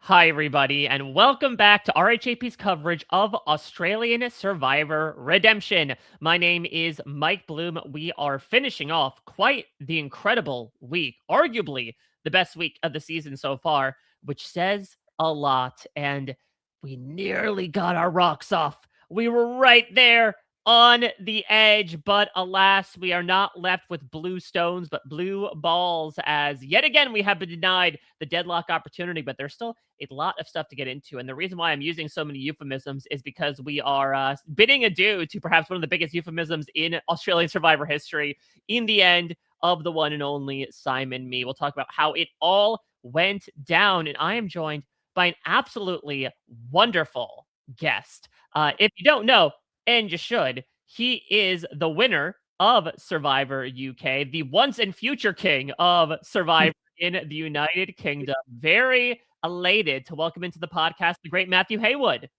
Hi, everybody, and welcome back to RHAP's coverage of Australian Survivor Redemption. My name is Mike Bloom. We are finishing off quite the incredible week, arguably the best week of the season so far, which says a lot. And we nearly got our rocks off. We were right there on the edge, but alas, we are not left with blue stones, but blue balls, as yet again we have been denied the deadlock opportunity, but there's still a lot of stuff to get into. And the reason why I'm using so many euphemisms is because we are bidding adieu to perhaps one of the biggest euphemisms in Australian Survivor history in the end of the one and only Simon Me. We'll talk about how it all went down, and I am joined by an absolutely wonderful guest. If you don't know, and you should, he is the winner of Survivor UK, the once and future king of Survivor in the United Kingdom. Very elated to welcome into the podcast the great Matthew Haywood.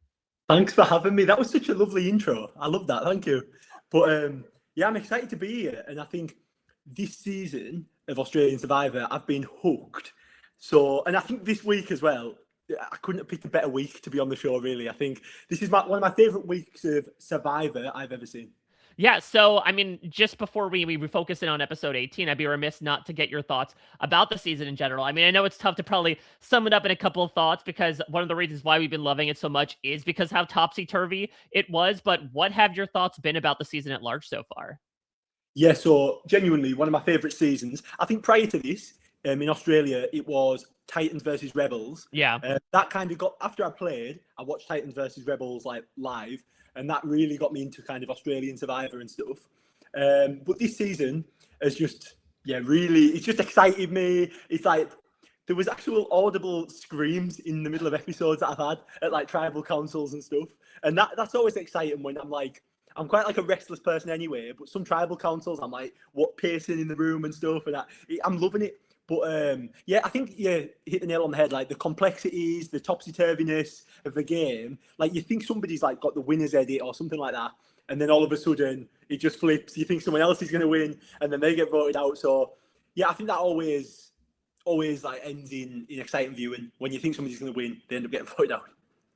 Thanks for having me. That was such a lovely intro. I love that. Thank you. But yeah, I'm excited to be here. And I think this season of Australian Survivor, I've been hooked. And I think this week as well, I couldn't have picked a better week to be on the show, really. I think this is one of my favourite weeks of Survivor I've ever seen. Yeah, so I mean, just before we focus in on episode 18, I'd be remiss not to get your thoughts about the season in general. I mean, I know it's tough to probably sum it up in a couple of thoughts because one of the reasons why we've been loving it so much is because how topsy-turvy it was. But what have your thoughts been about the season at large so far? Yeah, so genuinely one of my favourite seasons. I think prior to this, in Australia, it was Titans versus Rebels. Yeah. That kind of got, after I played, I watched Titans versus Rebels like live, and that really got me into kind of Australian Survivor and stuff. But this season has just, really, it's just excited me. It's like, there was actual audible screams in the middle of episodes that I've had at like tribal councils and stuff. And that's always exciting when I'm quite like a restless person anyway, but some tribal councils, I'm like, pacing in the room and stuff, and I'm loving it. But I think hit the nail on the head. Like the complexities, the topsy-turviness of the game. Like you think somebody's like got the winner's edit or something like that, and then all of a sudden it just flips. You think someone else is going to win, and then they get voted out. So yeah, I think that always like ends in exciting viewing. When you think somebody's going to win, they end up getting voted out.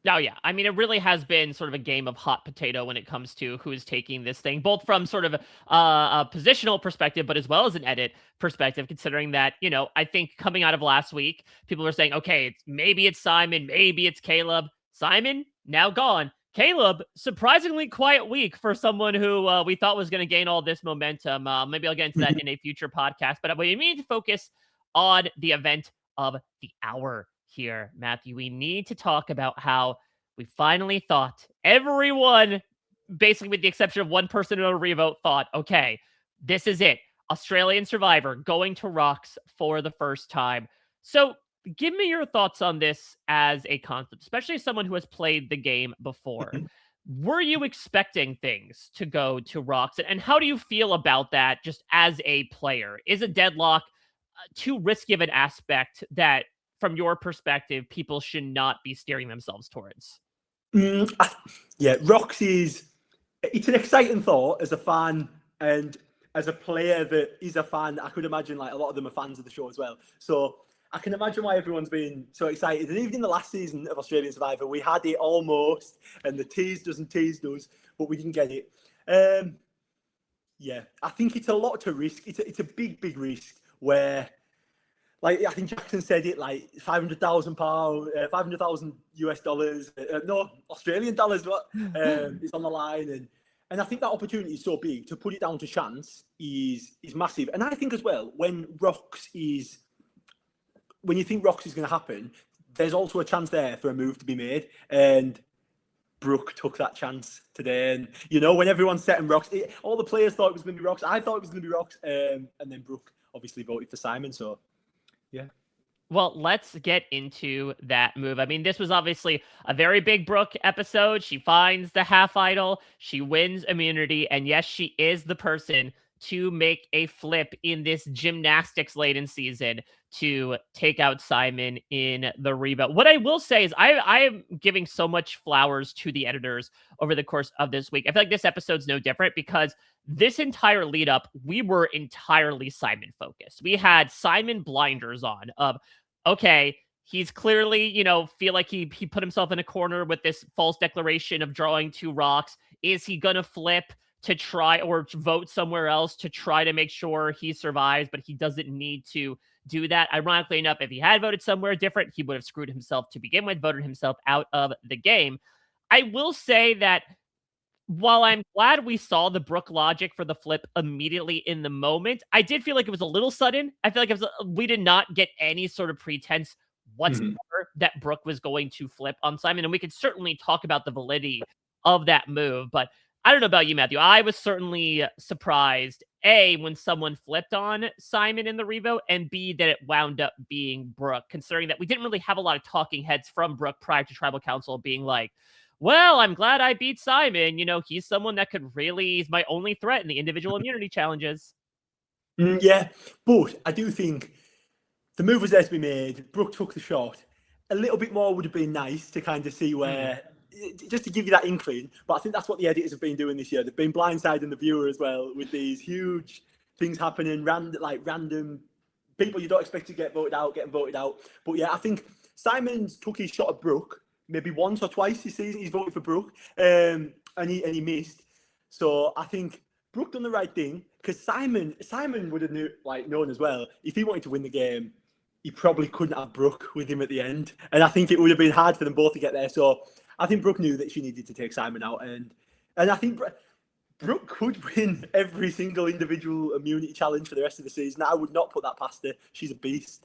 Oh, yeah. I mean, it really has been sort of a game of hot potato when it comes to who is taking this thing, both from sort of a positional perspective, but as well as an edit perspective, considering that, I think coming out of last week, people were saying, okay, maybe it's Simon, maybe it's Caleb. Simon, now gone. Caleb, surprisingly quiet week for someone who we thought was going to gain all this momentum. Maybe I'll get into that in a future podcast, but we need to focus on the event of the hour here, Matthew. We need to talk about how we finally thought, everyone, basically with the exception of one person in a revote, thought, okay, this is it. Australian Survivor going to rocks for the first time. So give me your thoughts on this as a concept, especially as someone who has played the game before. Were you expecting things to go to rocks? And how do you feel about that just as a player? Is a deadlock too risky of an aspect that, from your perspective, people should not be steering themselves towards? Rocks it's an exciting thought as a fan and as a player that is a fan. I could imagine like a lot of them are fans of the show as well. So I can imagine why everyone's been so excited. And even in the last season of Australian Survivor, we had it almost, and the teased us, but we didn't get it. I think it's a lot to risk. It's a big risk where, like I think Jackson said it, like £500,000, $500,000 US dollars, no Australian dollars, what is on the line, and I think that opportunity is so big. To put it down to chance is massive. And I think as well, when you think rocks is going to happen, there's also a chance there for a move to be made. And Brooke took that chance today. And when everyone's setting rocks, all the players thought it was going to be rocks. I thought it was going to be rocks, and then Brooke obviously voted for Simon. So. Yeah. Well, let's get into that move. I mean, this was obviously a very big Brooke episode. She finds the half idol, she wins immunity, and yes, she is the person to make a flip in this gymnastics laden season to take out Simon in the rebound. What I will say is I am giving so much flowers to the editors over the course of this week. I feel like this episode's no different because this entire lead up, we were entirely Simon focused. We had Simon blinders on of, okay, He's clearly, feel like he put himself in a corner with this false declaration of drawing 2 rocks. Is he gonna flip to try or to vote somewhere else to try to make sure he survives? But he doesn't need to do that. Ironically enough, if he had voted somewhere different, he would have screwed himself to begin with, voted himself out of the game. I will say that while I'm glad we saw the Brooke logic for the flip immediately in the moment, I did feel like it was a little sudden. I feel like we did not get any sort of pretense whatsoever that Brooke was going to flip on Simon. And we could certainly talk about the validity of that move. But I don't know about you, Matthew. I was certainly surprised, A, when someone flipped on Simon in the revote, and B, that it wound up being Brooke, considering that we didn't really have a lot of talking heads from Brooke prior to Tribal Council being like, well, I'm glad I beat Simon. He's someone that he's my only threat in the individual immunity challenges. Yeah, but I do think the move was there to be made. Brooke took the shot. A little bit more would have been nice to kind of see where, just to give you that inkling. But I think that's what the editors have been doing this year. They've been blindsiding the viewer as well with these huge things happening, random people you don't expect to get voted out, getting voted out. But yeah, I think Simon's took his shot at Brooke maybe once or twice this season. He's voted for Brooke, and he missed. So I think Brooke done the right thing, because Simon would have known as well, if he wanted to win the game, he probably couldn't have Brooke with him at the end, and I think it would have been hard for them both to get there. So I think Brooke knew that she needed to take Simon out, and I think Brooke could win every single individual immunity challenge for the rest of the season. I would not put that past her. She's a beast.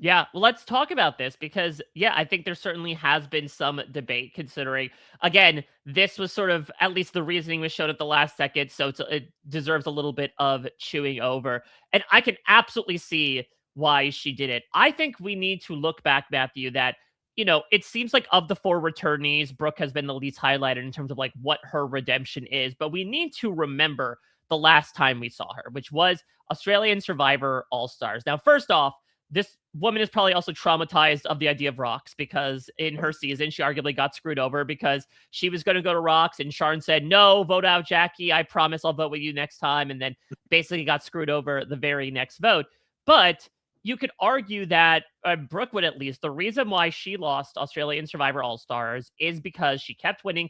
Yeah, well, let's talk about this because, I think there certainly has been some debate considering, again, this was sort of, at least the reasoning was shown at the last second, so it deserves a little bit of chewing over. And I can absolutely see why she did it. I think we need to look back, Matthew, that, it seems like of the 4 returnees, Brooke has been the least highlighted in terms of like what her redemption is, but we need to remember the last time we saw her, which was Australian Survivor All-Stars. Now, first off, this woman is probably also traumatized of the idea of rocks, because in her season, she arguably got screwed over because she was going to go to rocks and Sharn said, no, vote out Jackie. I promise I'll vote with you next time. And then basically got screwed over the very next vote. But you could argue that Brooke would, at least, the reason why she lost Australian Survivor All-Stars is because she kept winning.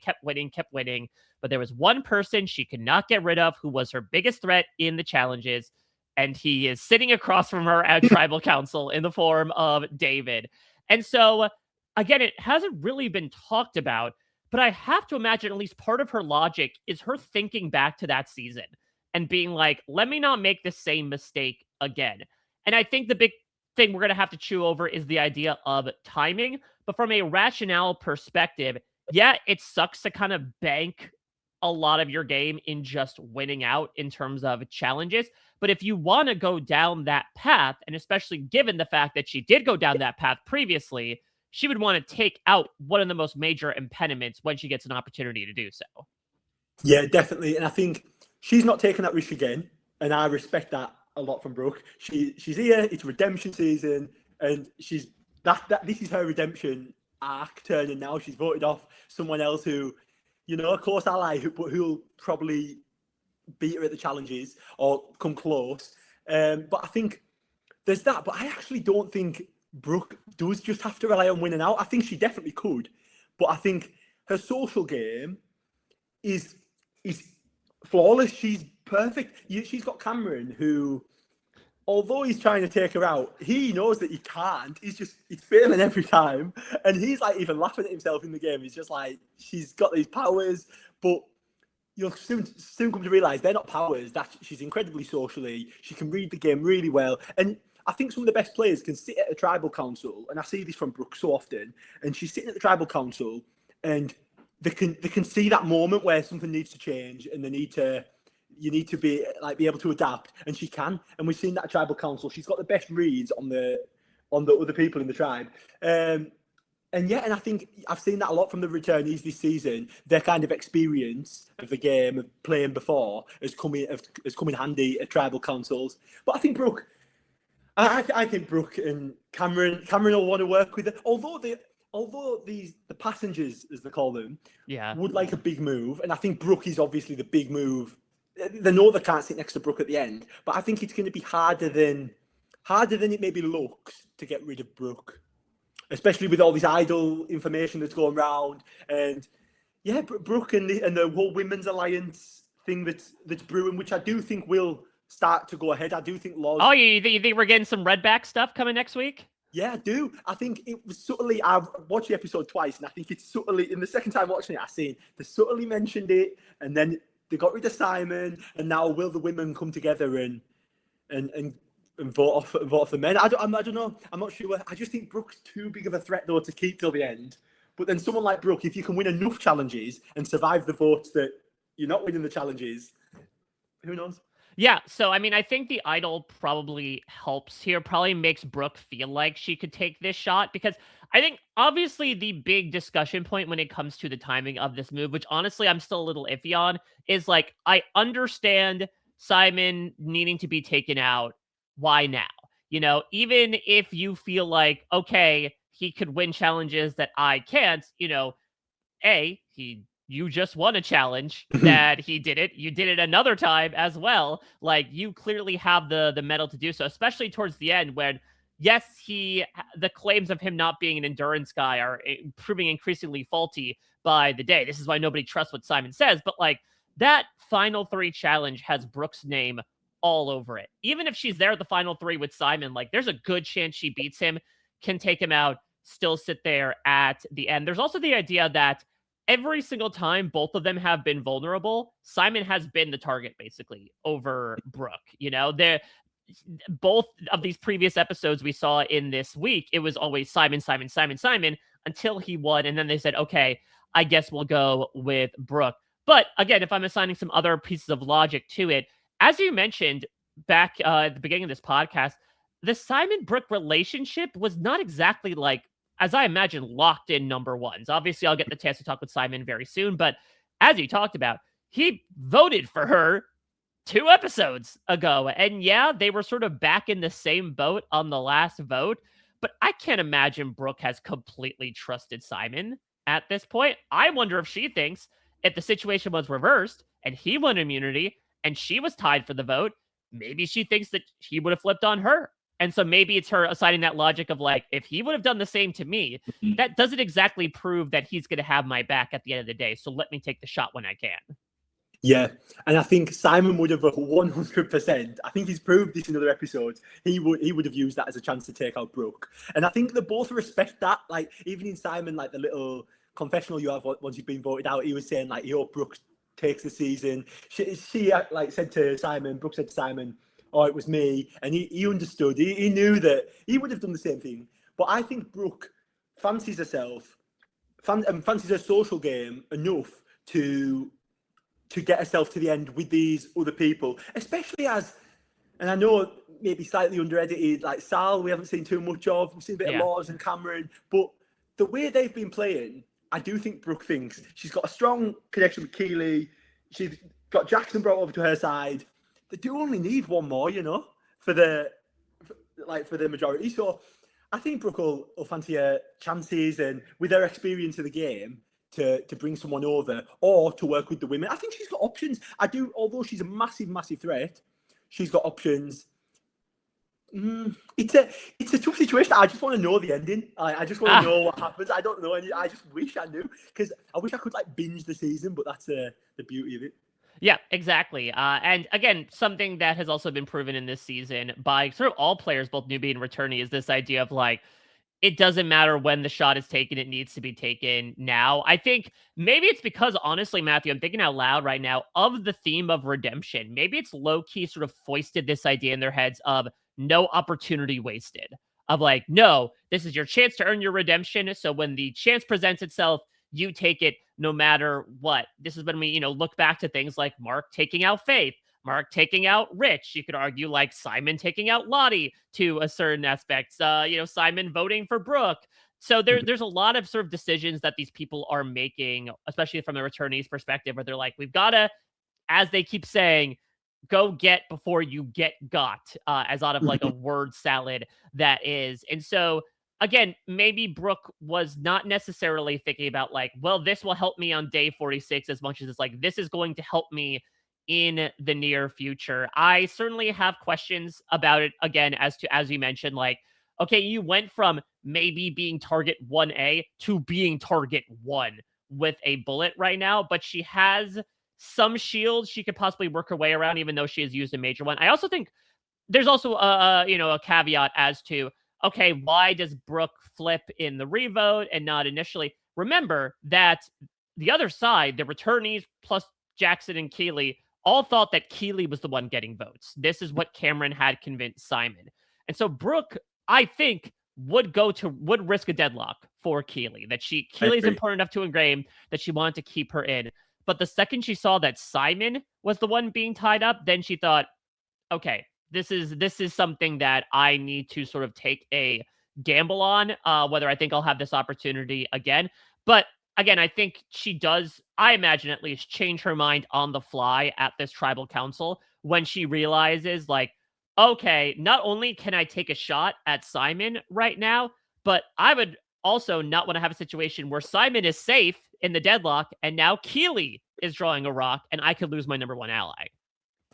But there was one person she could not get rid of who was her biggest threat in the challenges. And he is sitting across from her at Tribal Council in the form of David. And so, again, it hasn't really been talked about, but I have to imagine at least part of her logic is her thinking back to that season and being like, let me not make the same mistake again. And I think the big thing we're going to have to chew over is the idea of timing. But from a rationale perspective, yeah, it sucks to kind of bank a lot of your game in just winning out in terms of challenges. But if you want to go down that path, and especially given the fact that she did go down that path previously, she would want to take out one of the most major impediments when she gets an opportunity to do so. Yeah, definitely. And I think she's not taking that risk again. And I respect that a lot from Brooke. She's here, it's redemption season, and she's this is her redemption arc turning now. She's voted off someone else who, a close ally, but who'll probably beat her at the challenges or come close. But I think there's that. But I actually don't think Brooke does just have to rely on winning out. I think she definitely could. But I think her social game is flawless. She's perfect. She's got Cameron, who, although he's trying to take her out, he knows that he can't. He's failing every time. And he's like even laughing at himself in the game. He's just like, she's got these powers, but you'll soon come to realise they're not powers. That she's incredibly socially. She can read the game really well. And I think some of the best players can sit at a tribal council, and I see this from Brooke so often, and she's sitting at the tribal council and they can see that moment where something needs to change and you need to be able to adapt, and she can. And we've seen that at tribal council. She's got the best reads on the other people in the tribe. And I think I've seen that a lot from the returnees this season. Their kind of experience of the game, of playing before, has come in handy at tribal councils. But I think Brooke, I think Brooke and Cameron will want to work with her. Although the passengers, as they call them, would like a big move, and I think Brooke is obviously the big move. They know they can't sit next to Brooke at the end, but I think it's going to be harder than it maybe looks to get rid of Brooke. especially with all this idle information that's going around. And yeah, Brooke and the whole women's alliance thing that's brewing, which I do think will start to go ahead. I do think Loz. Oh, you think we're getting some Redback stuff coming next week? Yeah, I do. I think it was subtly. I've watched the episode twice, and I think it's subtly. In the second time watching it, I seen they subtly mentioned it, and then they got rid of Simon, and now will the women come together and vote off the men? I don't know. I'm not sure. I just think Brooke's too big of a threat though to keep till the end. But then someone like Brooke, if you can win enough challenges and survive the votes that you're not winning the challenges, who knows? Yeah, so I mean, I think the idol probably helps here, probably makes Brooke feel like she could take this shot, because I think obviously the big discussion point when it comes to the timing of this move, which honestly I'm still a little iffy on, is like, I understand Simon needing to be taken out. Why now? You know, even if you feel like, okay, he could win challenges that I can't, you know, you just won a challenge that he did it. You did it another time as well. Like, you clearly have the metal to do so, especially towards the end when, yes, the claims of him not being an endurance guy are proving increasingly faulty by the day. This is why nobody trusts what Simon says. But like, that final 3 challenge has Brooke's name all over it. Even if she's there at the final 3 with Simon, like, there's a good chance she beats him, can take him out, still sit there at the end. There's also the idea that every single time both of them have been vulnerable, Simon has been the target basically over Brooke. You know, both of these previous episodes we saw in this week, it was always Simon until he won. And then they said, okay, I guess we'll go with Brooke. But again, if I'm assigning some other pieces of logic to it, as you mentioned back at the beginning of this podcast, the Simon Brooke relationship was not exactly like, as I imagine, locked in number ones. Obviously, I'll get the chance to talk with Simon very soon, but as you talked about, he voted for her 2 episodes ago. And yeah, they were sort of back in the same boat on the last vote, but I can't imagine Brooke has completely trusted Simon at this point. I wonder if she thinks if the situation was reversed and he won immunity and she was tied for the vote, maybe she thinks that he would have flipped on her. And so maybe it's her assigning that logic of like, if he would have done the same to me, that doesn't exactly prove that he's going to have my back at the end of the day. So let me take the shot when I can. Yeah, and I think Simon would have 100%. I think he's proved this in other episodes. He would have used that as a chance to take out Brooke, and I think they both respect that. Like, even in Simon, like the little confessional you have once you've been voted out, he was saying like, he hoped Brooke takes the season. She like said to Simon, Brooke said to Simon, "Oh, it was me," and he understood. He knew that he would have done the same thing. But I think Brooke fancies herself, fancies her social game enough to get herself to the end with these other people, especially as, and I know maybe slightly under-edited, like Sal, we haven't seen too much of. We've seen a bit of Laws and Cameron, but the way they've been playing, I do think Brooke thinks she's got a strong connection with Keeley. She's got Jackson brought over to her side. They do only need one more, you know, for the majority. So I think Brooke will fancy her chances, and with her experience of the game, to bring someone over or to work with the women. I think she's got options. I do, although she's a massive, massive threat, she's got options. It's a tough situation. I just want to know the ending. I just want to know what happens. I don't know. I just wish I knew, because I wish I could like binge the season, but that's the beauty of it. Yeah, exactly. And again, something that has also been proven in this season by sort of all players, both newbie and returnee, is this idea of like, it doesn't matter when the shot is taken, it needs to be taken now. I think maybe it's because, honestly, Matthew, I'm thinking out loud right now of the theme of redemption. Maybe it's low-key sort of foisted this idea in their heads of no opportunity wasted. Of like, no, this is your chance to earn your redemption. So when the chance presents itself, you take it no matter what. This is when we, look back to things like Mark taking out Faith, Mark taking out Rich. You could argue like Simon taking out Lottie to a certain aspect. Simon voting for Brooke. So there's a lot of sort of decisions that these people are making, especially from the returnees perspective, where they're like, we've got to, as they keep saying, go get before you get got, as out of like a word salad that is. And so again, maybe Brooke was not necessarily thinking about like, well, this will help me on day 46 as much as it's like, this is going to help me in the near future. I certainly have questions about it, again, as you mentioned, like, okay, you went from maybe being target 1A to being target 1 with a bullet right now, but she has some shields she could possibly work her way around, even though she has used a major one. I also think there's also a caveat as to, okay, why does Brooke flip in the revote and not initially? Remember that the other side, the returnees plus Jackson and Keely, all thought that Keely was the one getting votes. This is what Cameron had convinced Simon. And so Brooke, I think, would risk a deadlock for Keely. Keely's important enough to endgame that she wanted to keep her in. But the second she saw that Simon was the one being tied up, then she thought, okay, this is something that I need to sort of take a gamble on, whether I think I'll have this opportunity again. But again, I think she does, I imagine at least, change her mind on the fly at this tribal council when she realizes, like, okay, not only can I take a shot at Simon right now, but I would also not want to have a situation where Simon is safe in the deadlock and now Keely is drawing a rock and I could lose my number 1 ally.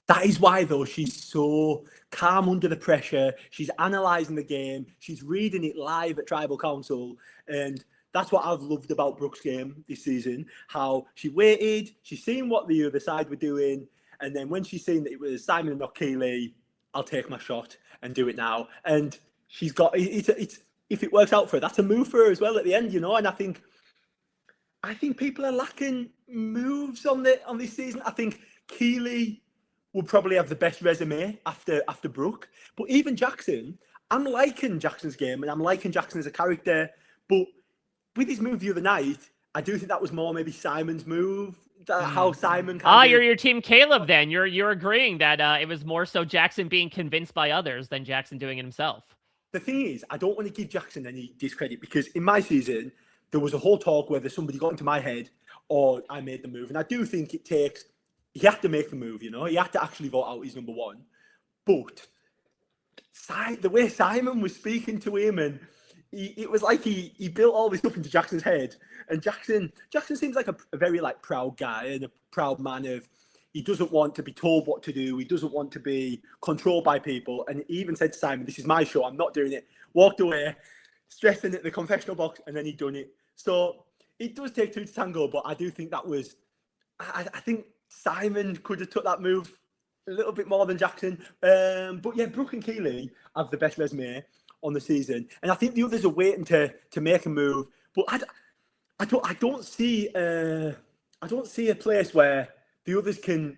That is why, though, she's so calm under the pressure. She's analysing the game. She's reading it live at Tribal Council. And that's what I've loved about Brooke's game this season, how she waited, she's seen what the other side were doing. And then when she's seen that it was Simon and not Keely, I'll take my shot and do it now. And she's got, it's if it works out for her, that's a move for her as well at the end, And I think people are lacking moves on this season. I think Keely will probably have the best resume after Brooke. But even Jackson, I'm liking Jackson's game and I'm liking Jackson as a character. But with his move the other night, I do think that was more maybe Simon's move. How Simon you're team Caleb then. You're agreeing that it was more so Jackson being convinced by others than Jackson doing it himself. The thing is, I don't want to give Jackson any discredit because in my season, there was a whole talk whether somebody got into my head or I made the move. And I do think he had to make the move, He had to actually vote out his number 1. But the way Simon was speaking to him, and it was like he built all this up into Jackson's head. And Jackson seems like a very proud guy and a proud man he doesn't want to be told what to do. He doesn't want to be controlled by people. And he even said to Simon, "This is my show. I'm not doing it." Walked away, stressing at the confessional box, and then he'd done it. So it does take 2 to tango, but I do think that was, I think Simon could have took that move a little bit more than Jackson. But yeah, Brooke and Keely have the best resume on the season. And I think the others are waiting to make a move. But I don't see a place where the others can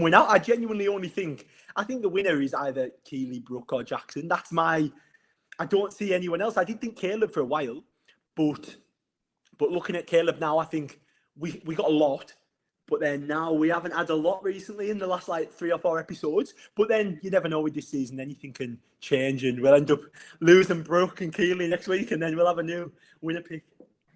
win out. I genuinely only think the winner is either Keely, Brooke, or Jackson. I don't see anyone else. I did think Caleb for a while, but looking at Caleb now, I think we got a lot. But then now we haven't had a lot recently in the last 3 or 4 episodes. But then you never know with this season, anything can change and we'll end up losing Brooke and Keely next week and then we'll have a new winner pick.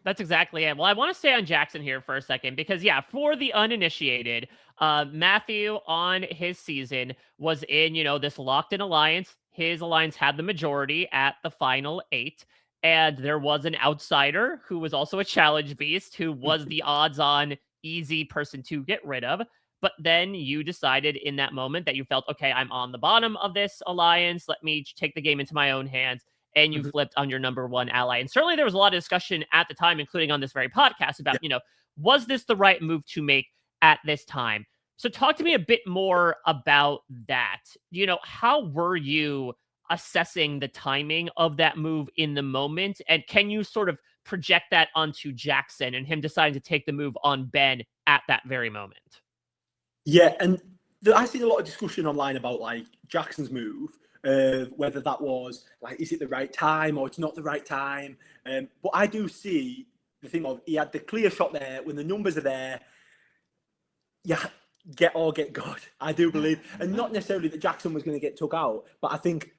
That's exactly it. Well, I want to stay on Jackson here for a second because, for the uninitiated, Matthew on his season was in, this locked-in alliance. His alliance had the majority at the final 8. And there was an outsider who was also a challenge beast who was the odds-on easy person to get rid of. But then you decided in that moment that you felt, okay, I'm on the bottom of this alliance. Let me take the game into my own hands. And you flipped on your number 1 ally. And certainly there was a lot of discussion at the time, including on this very podcast, about, was this the right move to make at this time? So talk to me a bit more about that. How were you assessing the timing of that move in the moment? And can you sort of project that onto Jackson and him deciding to take the move on Ben at that very moment? Yeah, and I've seen a lot of discussion online about Jackson's move. Whether that was is it the right time or it's not the right time? But I do see the thing of he had the clear shot there when the numbers are there. Yeah, get God. I do believe, and not necessarily that Jackson was going to get took out, but I think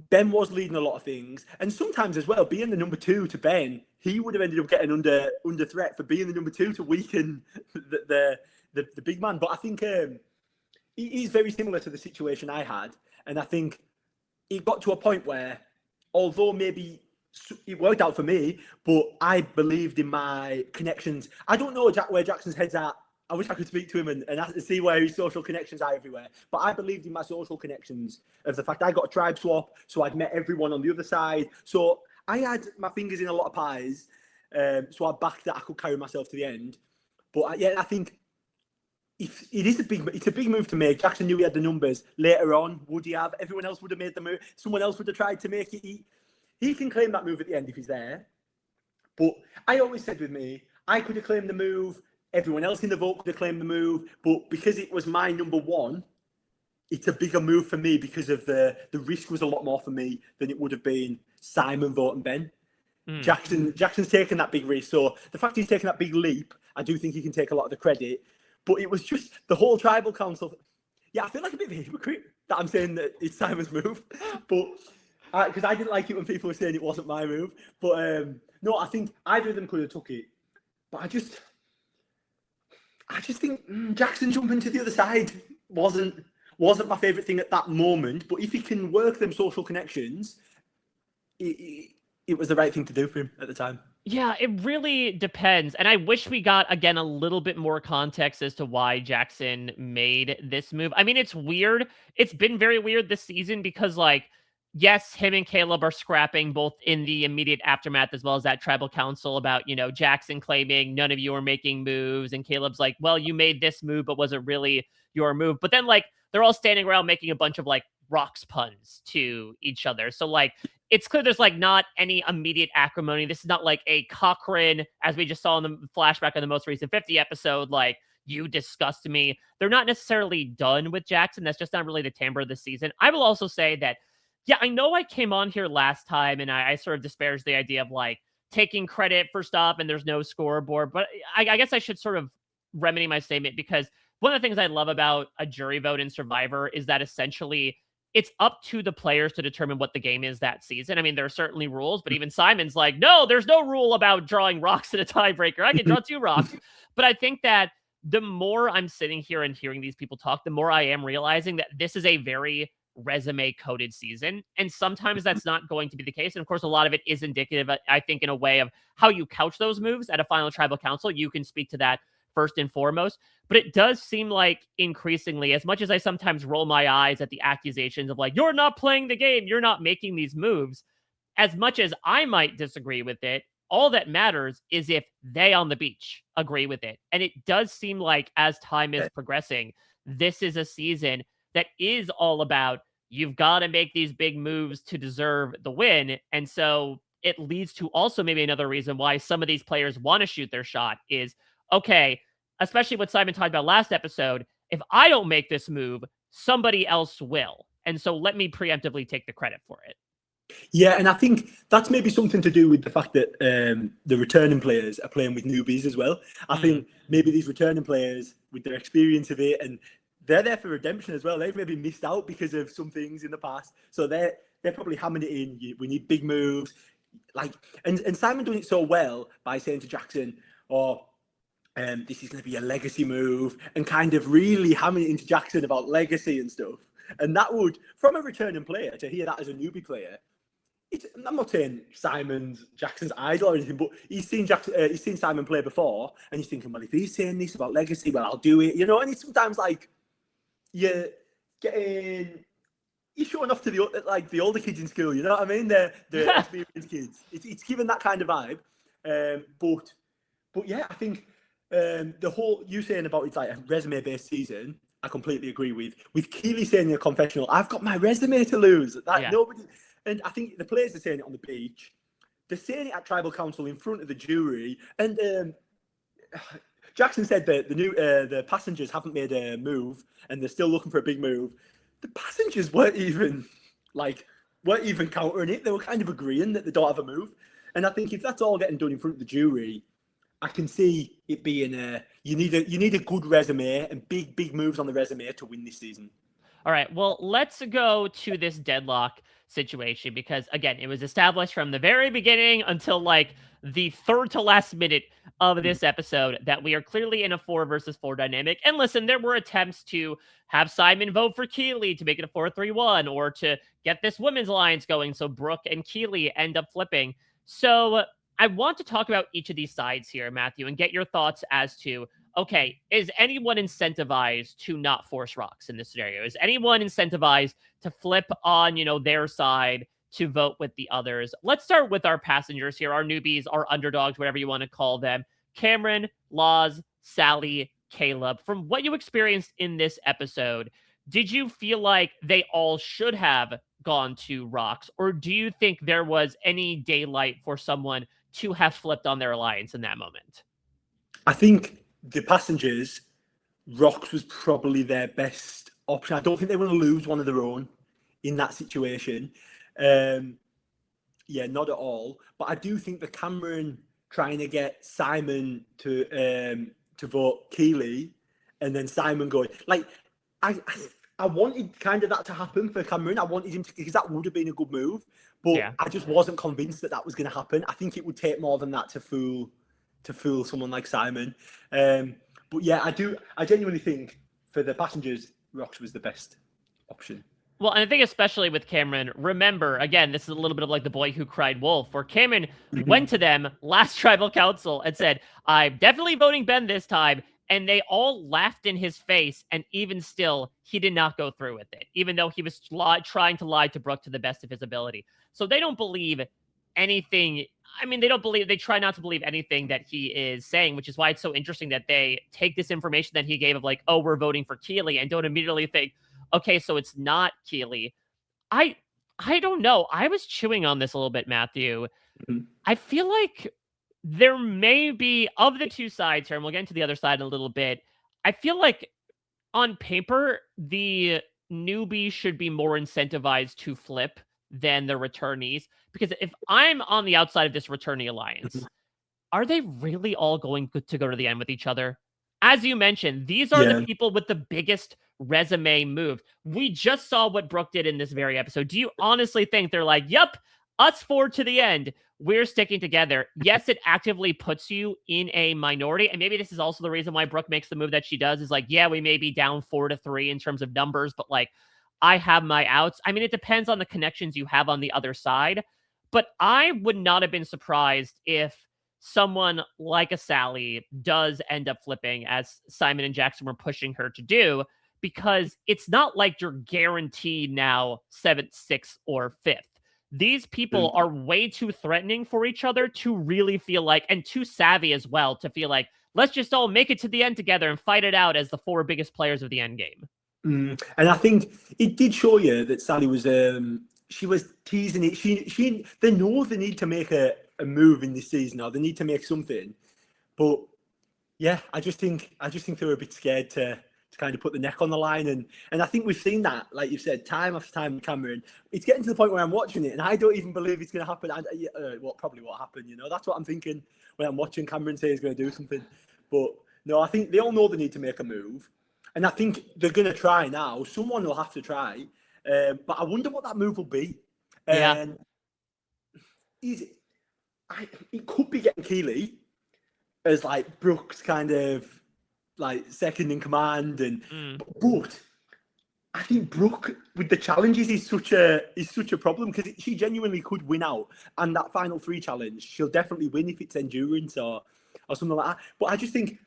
Ben was leading a lot of things, and sometimes as well being the number 2 to Ben, he would have ended up getting under threat for being the number 2 to weaken the big man. But I think he's very similar to the situation I had. And I think it got to a point where, although maybe it worked out for me, but I believed in my connections. I don't know where Jackson's head's at I wish I could speak to him and see where his social connections are everywhere. But I believed in my social connections of the fact I got a tribe swap, so I'd met everyone on the other side. So I had my fingers in a lot of pies, so I backed that I could carry myself to the end. But yeah, I think if it is it's a big move to make. Jackson knew he had the numbers. Later on, would he have? Everyone else would have made the move. Someone else would have tried to make it. He can claim that move at the end if he's there. But I always said with me, I could have claimed the move. Everyone else in the vote could have claimed the move. But because it was my number one, it's a bigger move for me because of the risk was a lot more for me than it would have been Simon voting Ben. Jackson's taken that big risk. So the fact he's taken that big leap, I do think he can take a lot of the credit. But it was just the whole tribal council. Yeah, I feel like a bit of a hypocrite that I'm saying that it's Simon's move. But because I didn't like it when people were saying it wasn't my move. But no, I think either of them could have took it. But I just think Jackson jumping to the other side wasn't my favourite thing at that moment. But if he can work them social connections, it was the right thing to do for him at the time. Yeah, it really depends. And I wish we got, again, a little bit more context as to why Jackson made this move. I mean, it's weird. It's been very weird this season because, like, yes, him and Caleb are scrapping both in the immediate aftermath as well as that tribal council about, you know, Jackson claiming none of you are making moves. And Caleb's like, well, you made this move, but was it really your move? But then, like, they're all standing around making a bunch of, like, rocks puns to each other. So, like, it's clear there's like not any immediate acrimony. This is not like a Cochrane, as we just saw in the flashback of the most recent 50 episode, like, you disgust me. They're not necessarily done with Jackson. That's just not really the timbre of the season. I will also say that, yeah, I know I came on here last time and I sort of disparaged the idea of like taking credit for stuff and there's no scoreboard, but I guess I should sort of remedy my statement because one of the things I love about a jury vote in Survivor is that essentially it's up to the players to determine what the game is that season. I mean, there are certainly rules, but even Simon's like, no, there's no rule about drawing rocks in a tiebreaker. I can draw 2 rocks. But I think that the more I'm sitting here and hearing these people talk, the more I am realizing that this is a very resume coded season. And sometimes that's not going to be the case. And of course, a lot of it is indicative, I think, in a way of how you couch those moves at a final tribal council. You can speak to that first and foremost. But it does seem like increasingly, as much as I sometimes roll my eyes at the accusations of like, you're not playing the game, you're not making these moves, as much as I might disagree with it, all that matters is if they on the beach agree with it. And it does seem like as time is progressing, this is a season that is all about you've got to make these big moves to deserve the win. And so it leads to also maybe another reason why some of these players want to shoot their shot is, okay, especially what Simon talked about last episode, if I don't make this move, somebody else will. And so let me preemptively take the credit for it. Yeah, and I think that's maybe something to do with the fact that the returning players are playing with newbies as well. I think maybe these returning players, with their experience of it, and they're there for redemption as well. They've maybe missed out because of some things in the past. So they're probably hammering it in. We need big moves. And Simon doing it so well by saying to Jackson, this is going to be a legacy move, and kind of really hammering it into Jackson about legacy and stuff. And that would, from a returning player, to hear that as a newbie player, I'm not saying Jackson's idol or anything, but he's seen Simon play before, and he's thinking, well, if he's saying this about legacy, well, I'll do it, you know. And it's sometimes like you're showing off to the older kids in school, you know what I mean? The experienced kids. It's given that kind of vibe, but yeah, I think. The whole you saying about it's like a resume-based season, I completely agree with. With Keely saying in a confessional, I've got my resume to lose. Nobody, and I think the players are saying it on the beach. They're saying it at tribal council in front of the jury. And Jackson said that the passengers haven't made a move and they're still looking for a big move. The passengers weren't even countering it. They were kind of agreeing that they don't have a move. And I think if that's all getting done in front of the jury, I can see it being you need a good resume and big moves on the resume to win this season. All right, well, let's go to this deadlock situation because, again, it was established from the very beginning until like the third to last minute of this episode that we are clearly in a 4 versus 4 dynamic. And listen, there were attempts to have Simon vote for Keely to make it a 4-3-1 or to get this women's alliance going so Brooke and Keely end up flipping. So I want to talk about each of these sides here, Matthew, and get your thoughts as to, okay, is anyone incentivized to not force rocks in this scenario? Is anyone incentivized to flip on, their side to vote with the others? Let's start with our passengers here, our newbies, our underdogs, whatever you want to call them. Cameron, Laws, Sally, Caleb. From what you experienced in this episode, did you feel like they all should have gone to rocks, or do you think there was any daylight for someone to have flipped on their alliance in that moment? I think the passengers, rocks was probably their best option. I don't think they want to lose one of their own in that situation. Yeah, not at all. But I do think the Cameron trying to get Simon to vote Keely, and then Simon going like I wanted kind of that to happen for Cameron. I wanted him to, because that would have been a good move. But yeah, I just wasn't convinced that was going to happen. I think it would take more than that to fool someone like Simon. But yeah, I genuinely think for the passengers, rocks was the best option. Well, and I think especially with Cameron, remember, again, this is a little bit of like the boy who cried wolf, where Cameron went to them last tribal council and said, I'm definitely voting Ben this time. And they all laughed in his face. And even still, he did not go through with it, even though he was trying to lie to Brooke to the best of his ability. So they don't believe anything. I mean, they try not to believe anything that he is saying, which is why it's so interesting that they take this information that he gave of like, oh, we're voting for Keely, and don't immediately think, okay, so it's not Keely. I don't know. I was chewing on this a little bit, Matthew. I feel like there may be, of the two sides here, and we'll get into the other side in a little bit, I feel like on paper, the newbie should be more incentivized to flip than the returnees. Because if I'm on the outside of this returnee alliance, are they really all going to go to the end with each other? As you mentioned, these are the people with the biggest resume move. We just saw what Brooke did in this very episode. Do you honestly think they're like, yep, us four to the end, we're sticking together? Yes, it actively puts you in a minority. And maybe this is also the reason why Brooke makes the move that she does, is like, yeah, we may be down 4-3 in terms of numbers, but like, I have my outs. I mean, it depends on the connections you have on the other side, but I would not have been surprised if someone like a Sally does end up flipping, as Simon and Jackson were pushing her to do, because it's not like you're guaranteed now 7th, 6th, or 5th. These people are way too threatening for each other to really feel like, and too savvy as well, to feel like, let's just all make it to the end together and fight it out as the 4 biggest players of the end game. And I think it did show you that Sally was she was teasing it. They know they need to make a move in this season, or they need to make something. But yeah, I just think they were a bit scared to kind of put the neck on the line, and I think we've seen that, like you said, time after time with Cameron. It's getting to the point where I'm watching it and I don't even believe it's going to happen. Probably what happened, that's what I'm thinking when I'm watching Cameron say he's going to do something. But no, I think they all know they need to make a move. And I think they're going to try now. Someone will have to try. But I wonder what that move will be. And it could be getting Keely as like Brooke's kind of like second in command. But I think Brooke, with the challenges, is such a problem, because she genuinely could win out. And that final 3 challenge, she'll definitely win if it's endurance or something like that. But I just think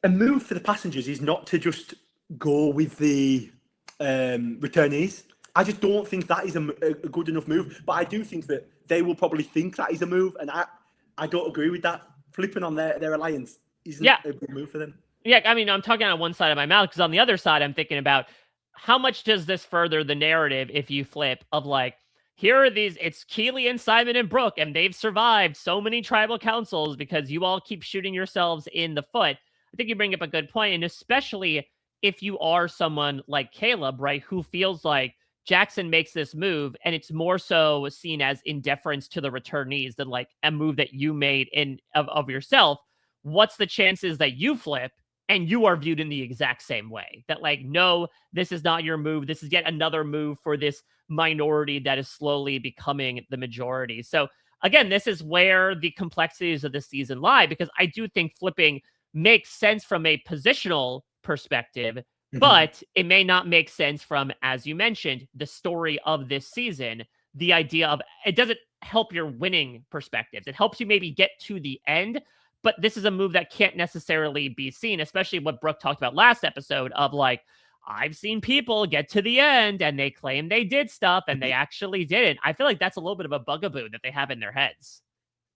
a move for the passengers is not to just go with the returnees. I just don't think that is a good enough move. But I do think that they will probably think that is a move, and I don't agree with that. Flipping on their alliance isn't a good move for them. Yeah, I mean, I'm talking on one side of my mouth, because on the other side, I'm thinking about how much does this further the narrative if you flip of like, here are these, it's Keely and Simon and Brooke, and they've survived so many tribal councils because you all keep shooting yourselves in the foot. I think you bring up a good point, and especially if you are someone like Caleb, right, who feels like Jackson makes this move, and it's more so seen as in deference to the returnees than like a move that you made of yourself. What's the chances that you flip and you are viewed in the exact same way? That like, no, this is not your move. This is yet another move for this minority that is slowly becoming the majority. So again, this is where the complexities of the season lie, because I do think flipping makes sense from a positional perspective, but it may not make sense from, as you mentioned, the story of this season. The idea of it doesn't help your winning perspectives. It helps you maybe get to the end, But this is a move that can't necessarily be seen, especially what Brooke talked about last episode of like, I've seen people get to the end and they claim they did stuff and they actually didn't. I feel like that's a little bit of a bugaboo that they have in their heads.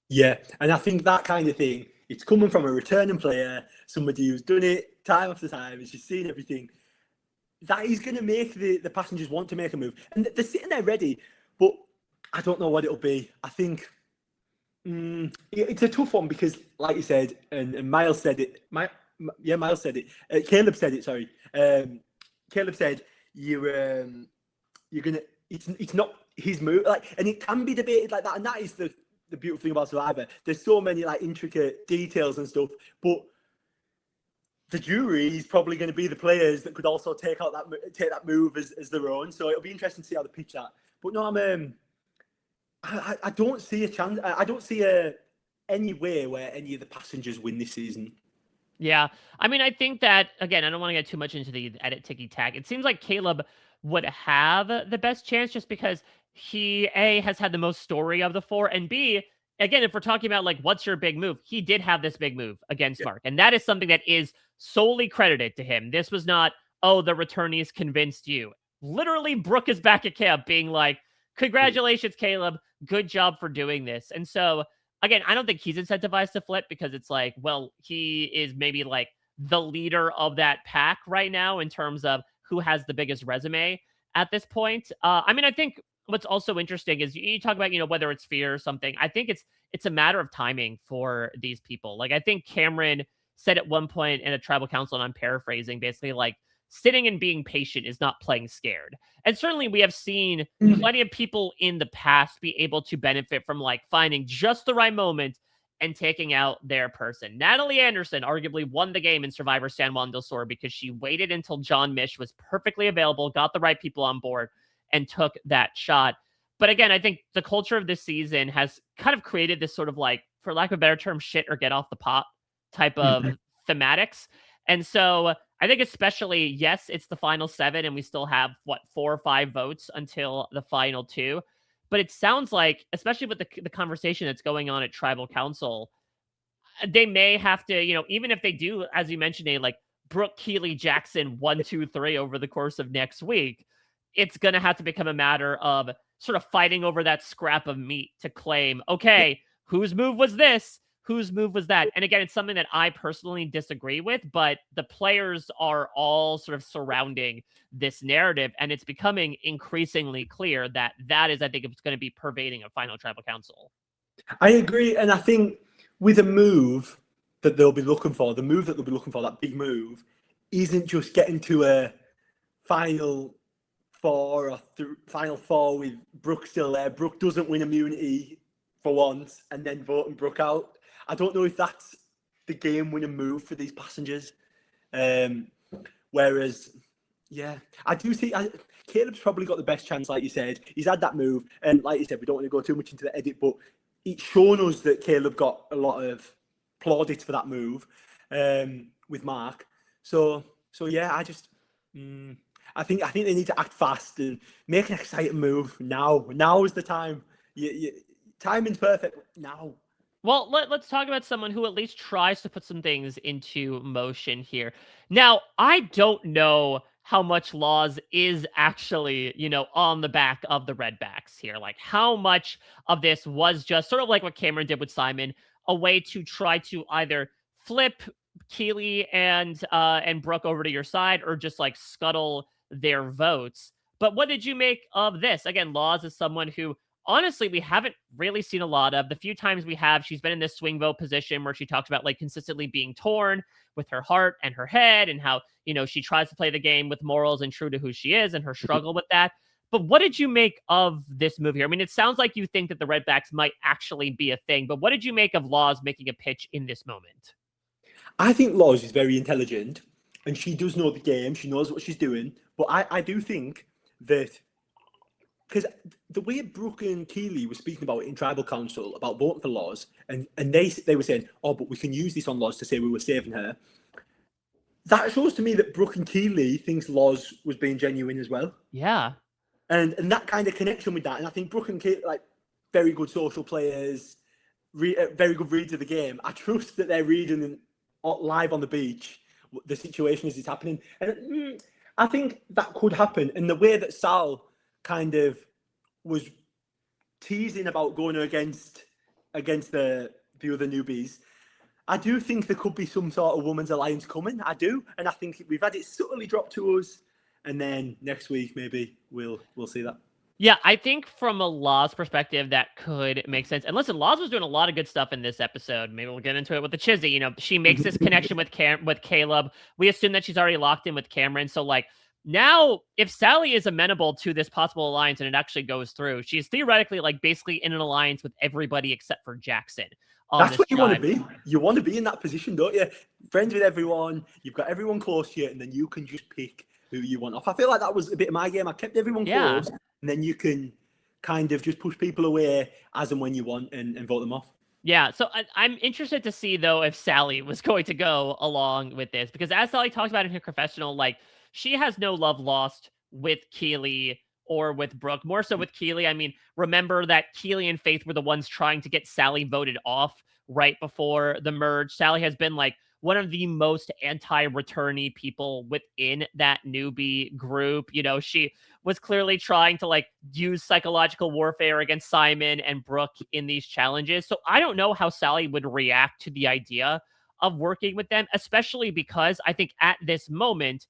Yeah, and I think that kind of thing, it's coming from a returning player, somebody who's done it time after time, and she's seen everything. That is going to make the passengers want to make a move. And they're sitting there ready, but I don't know what it'll be. I think it's a tough one because, like you said, and Miles said it. Miles said it. Caleb said it. Sorry, Caleb said you're gonna. It's not his move. Like, and it can be debated like that. And that is the beautiful thing about Survivor. There's so many like intricate details and stuff, but the jury is probably going to be the players that could also take that move as their own. So it'll be interesting to see how they pitch that. But no, I don't see a chance. I don't see any way where any of the passengers win this season. Yeah. I mean, I think that, again, I don't want to get too much into the edit ticky-tack. It seems like Caleb would have the best chance just because he, A, has had the most story of the four, and B, again, if we're talking about, like, what's your big move? He did have this big move against Mark, and that is something that is solely credited to him. This was not, oh, the returnees convinced you. Literally, Brooke is back at camp being like, congratulations, Caleb. Good job for doing this. And so, again, I don't think he's incentivized to flip because it's like, well, he is maybe like the leader of that pack right now in terms of who has the biggest resume at this point. I mean, I think what's also interesting is you talk about, whether it's fear or something. I think it's a matter of timing for these people. Like, I think Cameron said at one point in a tribal council, and I'm paraphrasing, basically like, sitting and being patient is not playing scared. And certainly we have seen plenty of people in the past be able to benefit from like finding just the right moment and taking out their person. Natalie Anderson arguably won the game in Survivor San Juan del Sur because she waited until John Mish was perfectly available, got the right people on board, and took that shot. But again, I think the culture of this season has kind of created this sort of like, for lack of a better term, shit or get off the pot type of thematics. And so I think especially, yes, it's the final 7 and we still have, 4 or 5 votes until the final 2. But it sounds like, especially with the conversation that's going on at Tribal Council, they may have to, even if they do, as you mentioned, like Brooke, Keely, Jackson, 1, 2, 3 over the course of next week, it's going to have to become a matter of sort of fighting over that scrap of meat to claim, okay, whose move was this? Whose move was that? And again, it's something that I personally disagree with, but the players are all sort of surrounding this narrative, and it's becoming increasingly clear that is, I think, it's going to be pervading a final tribal council. I agree, and I think with a move that they'll be looking for, that big move, isn't just getting to a final 4 or final 4 with Brooke still there. Brooke doesn't win immunity for once, and then voting Brooke out. I don't know if that's the game-winning move for these passengers. Whereas, yeah, I do see Caleb's probably got the best chance, like you said. He's had that move, and like you said, we don't want to go too much into the edit, but it's shown us that Caleb got a lot of plaudits for that move with Mark. So yeah, I think they need to act fast and make an exciting move now. Now is the time. Timing's perfect now. Well, let's talk about someone who at least tries to put some things into motion here. Now, I don't know how much Laws is actually, on the back of the Redbacks here. Like, how much of this was just sort of like what Cameron did with Simon, a way to try to either flip Keely and Brooke over to your side or just like scuttle their votes. But what did you make of this? Again, Laws is someone who, honestly, we haven't really seen a lot of. The few times we have, she's been in this swing vote position where she talks about like consistently being torn with her heart and her head and how, she tries to play the game with morals and true to who she is and her struggle with that. But what did you make of this move here? I mean, it sounds like you think that the Redbacks might actually be a thing, but what did you make of Laws making a pitch in this moment? I think Laws is very intelligent and she does know the game. She knows what she's doing. But I do think that, because the way Brooke and Keely were speaking about it in Tribal Council about voting for Laws, and they were saying, oh, but we can use this on Laws to say we were saving her. That shows to me that Brooke and Keely thinks Laws was being genuine as well. Yeah. And that kind of connection with that. And I think Brooke and Keely, like, very good social players, very good reads of the game. I trust that they're reading live on the beach the situation as it's happening, and I think that could happen. And the way that Sal kind of was teasing about going against the other newbies, I do think there could be some sort of women's alliance coming. I do, and I think we've had it subtly dropped to us, and then next week maybe we'll see that. Yeah, I think from a Law's perspective, that could make sense. And listen, Laws was doing a lot of good stuff in this episode. Maybe we'll get into it with the Chizzy. You know, she makes this connection with Caleb. We assume that she's already locked in with Cameron. So, like, now, if Sally is amenable to this possible alliance and it actually goes through, she's theoretically, like, basically in an alliance with everybody except for Jackson. That's what you want to be. You want to be in that position, don't you? Friends with everyone. You've got everyone close to you, and then you can just pick who you want off. I feel like that was a bit of my game. I kept everyone close, and then you can kind of just push people away as and when you want and vote them off. Yeah, so I'm interested to see, though, if Sally was going to go along with this. Because as Sally talks about in her confessional, like, she has no love lost with Keely or with Brooke. More so with Keely. I mean, remember that Keely and Faith were the ones trying to get Sally voted off right before the merge. Sally has been, like, one of the most anti-returnee people within that newbie group. You know, she was clearly trying to, like, use psychological warfare against Simon and Brooke in these challenges. So I don't know how Sally would react to the idea of working with them, especially because I think at this moment,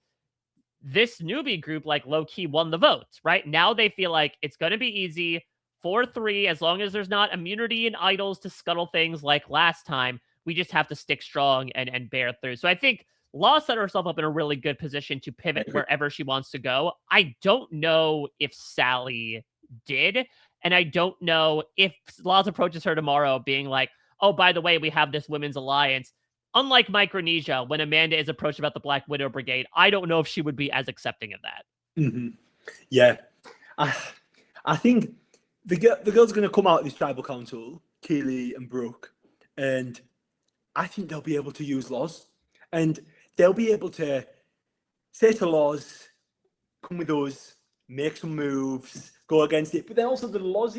this newbie group, like, low-key won the vote, right? Now they feel like it's going to be easy, 4-3, as long as there's not immunity and idols to scuttle things like last time. We just have to stick strong and bear through. So I think Law set herself up in a really good position to pivot wherever she wants to go. I don't know if Sally did, and I don't know if Laws approaches her tomorrow being like, oh, by the way, we have this women's alliance. Unlike Micronesia, when Amanda is approached about the Black Widow Brigade, I don't know if she would be as accepting of that. Mm-hmm. Yeah. I think the girls are going to come out of this tribal council, Keely and Brooke, and I think they'll be able to use Loz, and they'll be able to say to Loz, come with us, make some moves, go against it. But then also the Loz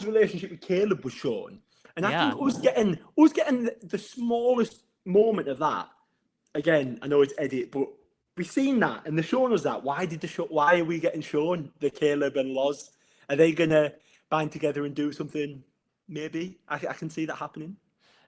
relationship with Caleb was shown. And I think us getting the smallest moment of that, again, I know it's edit, but we've seen that and they're showing us that. Why are we getting shown the Caleb and Loz? Are they gonna bind together and do something? Maybe. I can see that happening.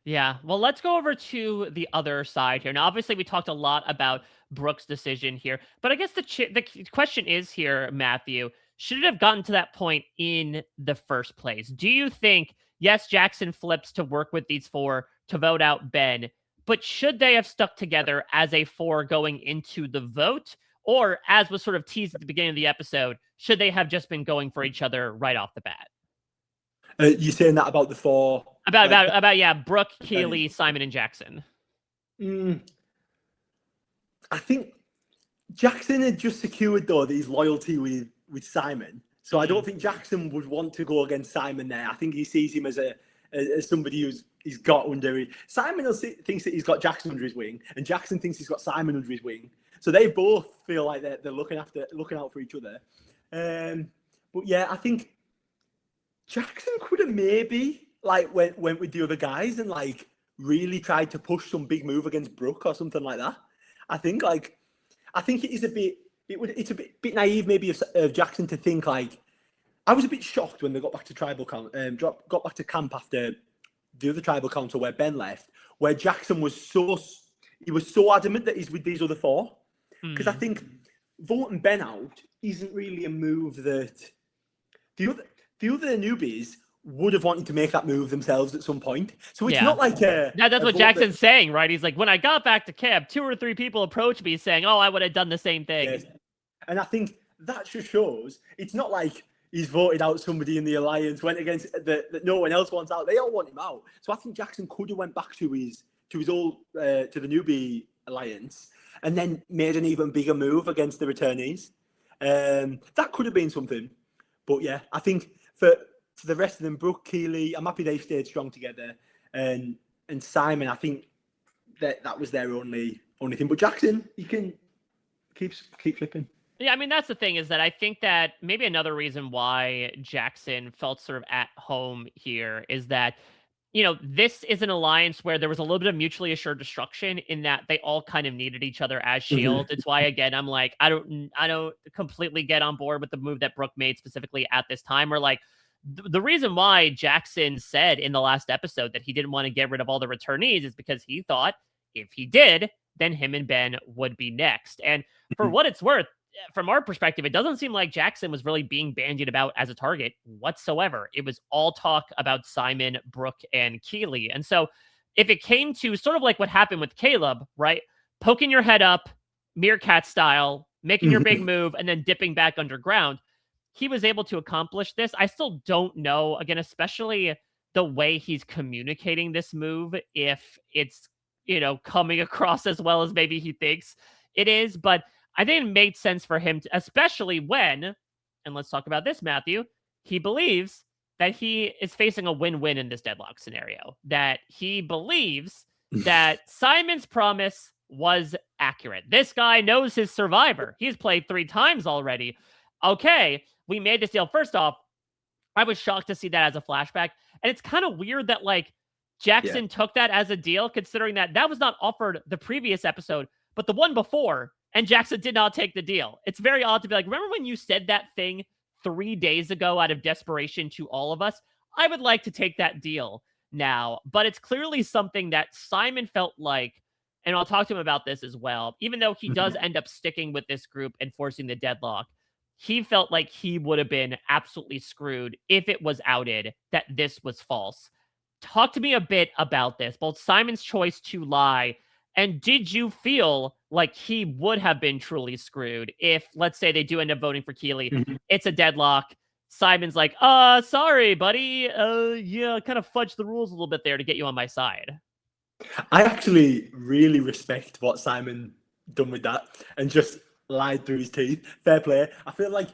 Yeah, well, let's go over to the other side here. Now, obviously, we talked a lot about Brooke's decision here, but I guess the question is here, Matthew, should it have gotten to that point in the first place? Do you think, yes, Jackson flips to work with these four to vote out Ben, but should they have stuck together as a four going into the vote? Or, as was sort of teased at the beginning of the episode, should they have just been going for each other right off the bat? You saying that about the four? About Brooke, Keely, Simon, and Jackson. I think Jackson had just secured, though, his loyalty with Simon. So I don't think Jackson would want to go against Simon there. I think he sees him as somebody he's got under it. Simon thinks that he's got Jackson under his wing, and Jackson thinks he's got Simon under his wing. So they both feel like they're looking out for each other. But yeah, I think Jackson could have maybe like went with the other guys and like really tried to push some big move against Brooke or something like that. I think it is a bit. It's a bit naive maybe of Jackson to think like. I was a bit shocked when they got back to got back to camp after the other tribal council where Ben left, where Jackson was so adamant that he's with these other four. Because I think voting Ben out isn't really a move that the other newbies would have wanted to make that move themselves at some point. So it's not like that's what Jackson's saying, right? He's like, when I got back to camp, 2 or 3 people approached me saying, oh, I would have done the same thing. Yes. And I think that just shows it's not like he's voted out somebody in the alliance, went against that no one else wants out. They all want him out. So I think Jackson could have went back to his old to the newbie alliance and then made an even bigger move against the returnees. That could have been something. But yeah, I think for the rest of them, Brooke, Keely, I'm happy they stayed strong together. And Simon, I think that was their only thing. But Jackson, he can keep flipping. Yeah, I mean, that's the thing is that I think that maybe another reason why Jackson felt sort of at home here is that, this is an alliance where there was a little bit of mutually assured destruction in that they all kind of needed each other as shields. It's why, again, I'm like, I don't completely get on board with the move that Brooke made specifically at this time. Or like the reason why Jackson said in the last episode that he didn't want to get rid of all the returnees is because he thought if he did, then him and Ben would be next. And for what it's worth, from our perspective, it doesn't seem like Jackson was really being bandied about as a target whatsoever. It was all talk about Simon, Brooke, and Keely. And so if it came to sort of like what happened with Caleb, right? Poking your head up, meerkat style, making your big move, and then dipping back underground, he was able to accomplish this. I still don't know, again, especially the way he's communicating this move, if it's, coming across as well as maybe he thinks it is. But I think it made sense for him to, especially when, and let's talk about this, Matthew, he believes that he is facing a win-win in this deadlock scenario, that he believes that Simon's promise was accurate. This guy knows his survivor. He's played 3 times already. Okay, we made this deal. First off, I was shocked to see that as a flashback. And it's kind of weird that like Jackson took that as a deal, considering that was not offered the previous episode, but the one before, and Jackson did not take the deal. It's very odd to be like, remember when you said that thing 3 days ago out of desperation to all of us? I would like to take that deal now. But it's clearly something that Simon felt like, and I'll talk to him about this as well, even though he does end up sticking with this group and forcing the deadlock, he felt like he would have been absolutely screwed if it was outed that this was false. Talk to me a bit about this, both Simon's choice to lie, and did you feel like he would have been truly screwed if, let's say, they do end up voting for Keely, it's a deadlock, Simon's like, sorry, buddy, yeah, kind of fudged the rules a little bit there to get you on my side. I actually really respect what Simon done with that and just lied through his teeth. Fair play. I feel like,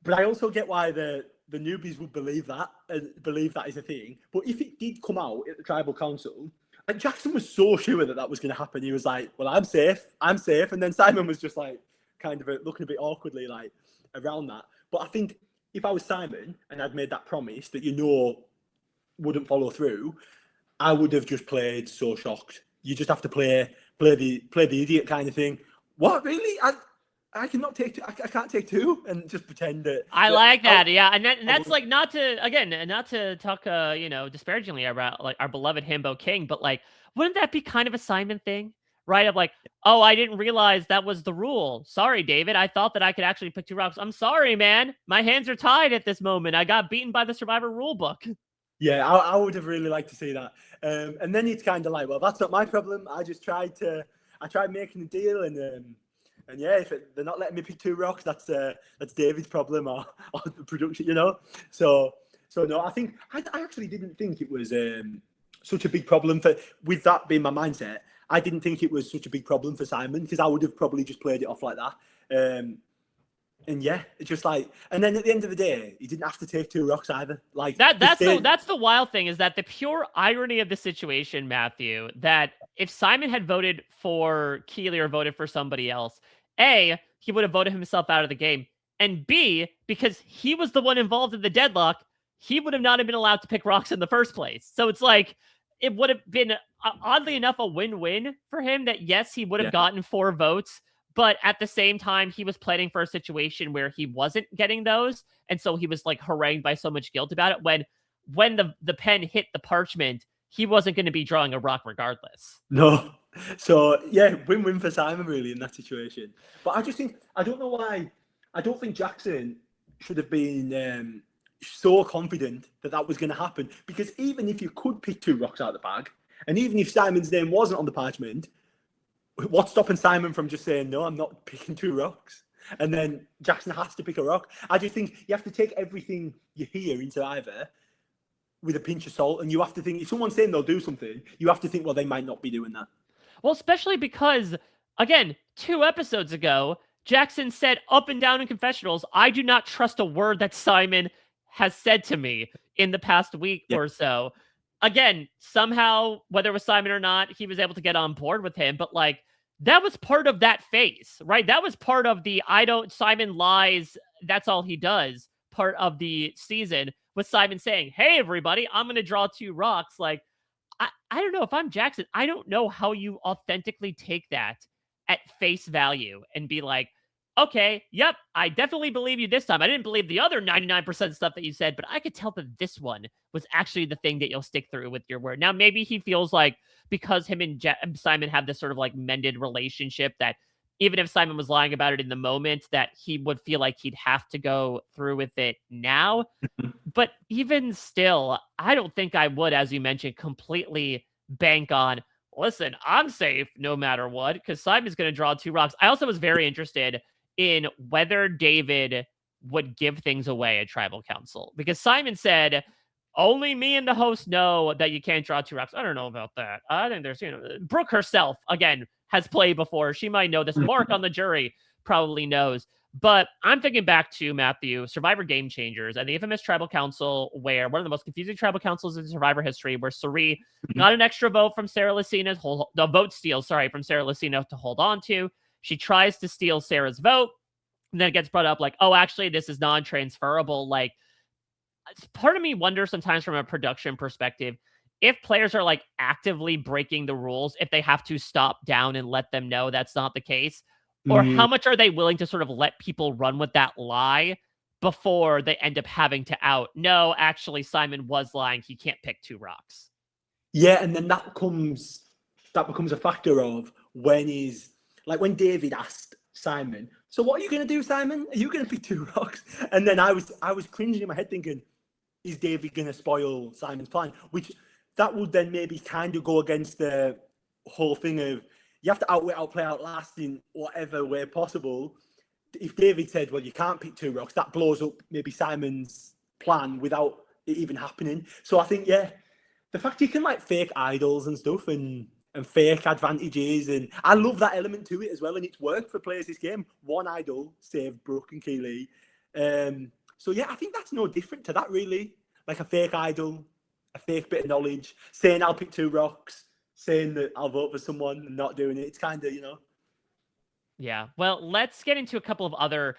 but I also get why the newbies would believe that and believe that is a thing. But if it did come out at the tribal council, like Jackson was so sure that was going to happen. He was like, well, I'm safe. And then Simon was just like, kind of looking a bit awkwardly like around that. But I think if I was Simon and I'd made that promise that wouldn't follow through, I would have just played so shocked. You just have to play the idiot kind of thing. What, really? I cannot take two. I can't take 2 and just pretend that. I like that, yeah, and that's like not to talk, disparagingly about like our beloved Himbo King, but like, wouldn't that be kind of a Simon thing, right? Of like, oh, I didn't realize that was the rule. Sorry, David. I thought that I could actually pick 2 rocks. I'm sorry, man. My hands are tied at this moment. I got beaten by the Survivor rulebook. Yeah, I would have really liked to see that. And then it's kind of like, well, that's not my problem. I tried making a deal and yeah, if they're not letting me pick 2 rocks, that's David's problem or the production, So no, I actually didn't think it was such a big problem with that being my mindset. I didn't think it was such a big problem for Simon because I would have probably just played it off like that. And yeah, it's just like, and then at the end of the day, he didn't have to take 2 rocks either. Like that's the wild thing, is that the pure irony of the situation, Matthew, that if Simon had voted for Keely or voted for somebody else, A, he would have voted himself out of the game, and B, because he was the one involved in the deadlock, he would have not have been allowed to pick rocks in the first place. So it's like, it would have been, oddly enough, a win-win for him that, yes, he would have gotten 4 votes, but at the same time, he was planning for a situation where he wasn't getting those. And so he was like harangued by so much guilt about it. When the pen hit the parchment, he wasn't going to be drawing a rock regardless. No. So yeah, win-win for Simon really in that situation. But I don't know why, I don't think Jackson should have been so confident that was going to happen. Because even if you could pick 2 rocks out of the bag, and even if Simon's name wasn't on the parchment, what's stopping Simon from just saying, no, I'm not picking 2 rocks? And then Jackson has to pick a rock. I just think you have to take everything you hear into either with a pinch of salt. And you have to think, if someone's saying they'll do something, you have to think, well, they might not be doing that. Well, especially because, again, 2 episodes ago, Jackson said up and down in confessionals, I do not trust a word that Simon has said to me in the past week or so. Again, somehow, whether it was Simon or not, he was able to get on board with him. But like, that was part of that phase, right? That was part of the Simon lies, that's all he does, part of the season, with Simon saying, hey, everybody, I'm going to draw 2 rocks. Like, I don't know if I'm Jackson. I don't know how you authentically take that at face value and be like, okay, yep, I definitely believe you this time. I didn't believe the other 99% stuff that you said, but I could tell that this one was actually the thing that you'll stick through with your word. Now, maybe he feels like because him and Simon have this sort of like mended relationship that even if Simon was lying about it in the moment, that he would feel like he'd have to go through with it now. But even still, I don't think I would, as you mentioned, completely bank on, listen, I'm safe no matter what, because Simon's going to draw 2 rocks. I also was very interested in whether David would give things away at Tribal Council, because Simon said, only me and the host know that you can't draw 2 rocks. I don't know about that. I think there's, Brooke herself, again, has played before. She might know this. Mark on the jury probably knows. But I'm thinking back to, Matthew, Survivor Game Changers and the infamous Tribal Council, where one of the most confusing Tribal Councils in Survivor history, where Sari got an extra vote from Sarah Lucina, the vote steal, from Sarah Lucina to hold on to. She tries to steal Sarah's vote, and then it gets brought up like, oh, actually, this is non-transferable. Like, part of me wonders sometimes from a production perspective, if players are like actively breaking the rules, if they have to stop down and let them know that's not the case, or how much are they willing to sort of let people run with that lie before they end up having to out, no, actually, Simon was lying. He can't pick 2 rocks. Yeah, and then that becomes a factor of when David asked Simon, so what are you going to do, Simon? Are you going to pick 2 rocks? And then I was cringing in my head thinking, is David going to spoil Simon's plan? Which that would then maybe kind of go against the whole thing of you have to outwit, outplay, outlast in whatever way possible. If David said, well, you can't pick 2 rocks, that blows up maybe Simon's plan without it even happening. So I think, yeah, the fact you can like fake idols and stuff and fake advantages, and I love that element to it as well, and it's worked for players this game. One idol saved Brooke and Keely. So yeah, I think that's no different to that really. Like a fake idol, a fake bit of knowledge, saying I'll pick 2 rocks, saying that I'll vote for someone and not doing it. It's kind of, Yeah. Well, let's get into a couple of other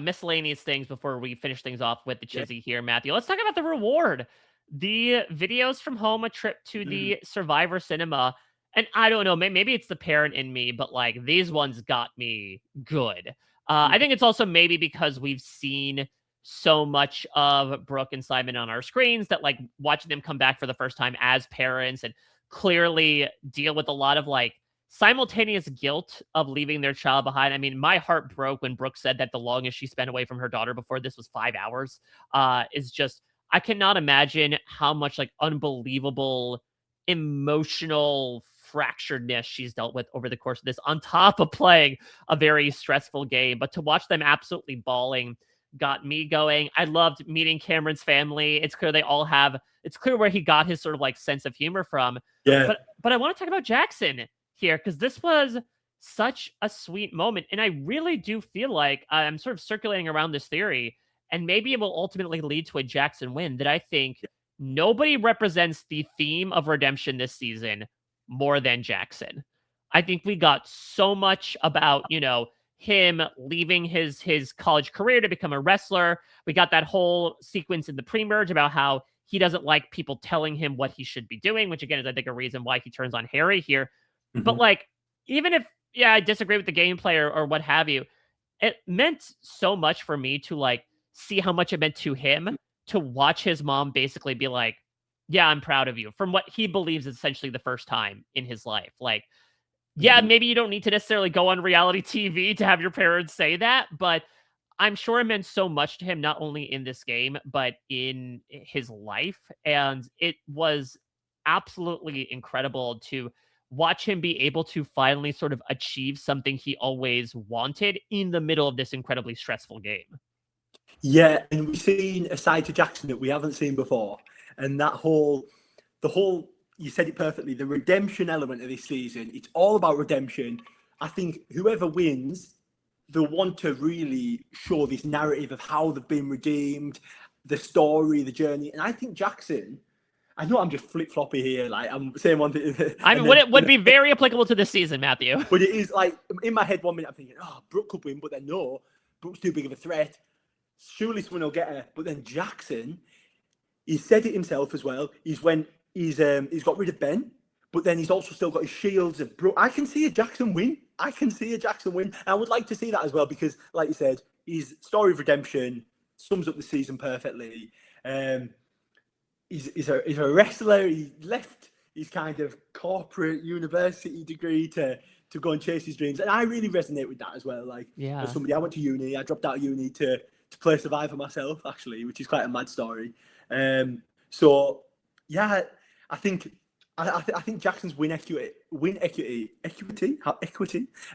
miscellaneous things before we finish things off with the Chizzy here, Matthew. Let's talk about the reward. The videos from home, a trip to the Survivor Cinema. And I don't know, maybe it's the parent in me, but like these ones got me good. I think it's also maybe because we've seen so much of Brooke and Simon on our screens that like watching them come back for the first time as parents and clearly deal with a lot of like simultaneous guilt of leaving their child behind. I mean, my heart broke when Brooke said that the longest she spent away from her daughter before this was 5 hours. Is just, I cannot imagine how much like unbelievable emotional fracturedness she's dealt with over the course of this, on top of playing a very stressful game. But to watch them absolutely bawling got me going. I loved meeting Cameron's family. It's clear they all have, it's clear where he got his sort of like sense of humor from. Yeah. But I want to talk about Jackson here, because this was such a sweet moment. And I really do feel like I'm sort of circulating around this theory, and maybe it will ultimately lead to a Jackson win, that I think nobody represents the theme of redemption this season more than Jackson. I think we got so much about, him leaving his college career to become a wrestler. We got that whole sequence in the pre-merge about how he doesn't like people telling him what he should be doing, which again is, I think, a reason why he turns on Harry here. But like, even if, I disagree with the gameplay or what have you, it meant so much for me to like see how much it meant to him to watch his mom basically be like, yeah, I'm proud of you, from what he believes is essentially the first time in his life. Like, yeah, maybe you don't need to necessarily go on reality TV to have your parents say that, but I'm sure it meant so much to him, not only in this game, but in his life. And it was absolutely incredible to watch him be able to finally sort of achieve something he always wanted in the middle of this incredibly stressful game. Yeah, and we've seen a side to Jackson that we haven't seen before. And the whole, you said it perfectly, the redemption element of this season, it's all about redemption. I think whoever wins, they'll want to really show this narrative of how they've been redeemed, the story, the journey. And I think Jackson, I know I'm just flip-floppy here, like I'm saying one thing. I mean, it would be very applicable to this season, Matthew. But it is like, in my head 1 minute I'm thinking, Brooke could win, but then no, Brooke's too big of a threat. Surely someone will get her. But then Jackson, he's said it himself as well. He's got rid of Ben, but then he's also still got his shields of Brooke. I can see a Jackson win. I would like to see that as well because, like you said, his story of redemption sums up the season perfectly. He's a wrestler. He left his kind of corporate university degree to go and chase his dreams, and I really resonate with that as well. Like, as somebody, I went to uni. I dropped out of uni to play Survivor myself, actually, which is quite a mad story. So yeah, I think Jackson's win equity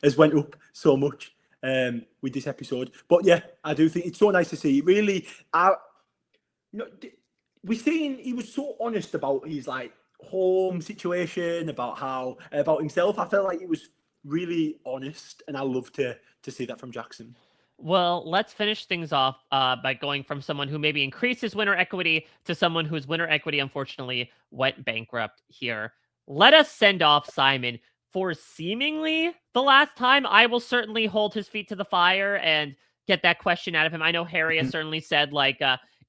has went up so much with this episode. But yeah, I do think it's so nice to see. Really, we seen he was so honest about his like home situation, about himself. I felt like he was really honest, and I love to see that from Jackson. Well, let's finish things off by going from someone who maybe increased his winner equity to someone whose winner equity unfortunately went bankrupt here. Let us send off Simon for seemingly the last time. I will certainly hold his feet to the fire and get that question out of him. I know Harry has certainly said like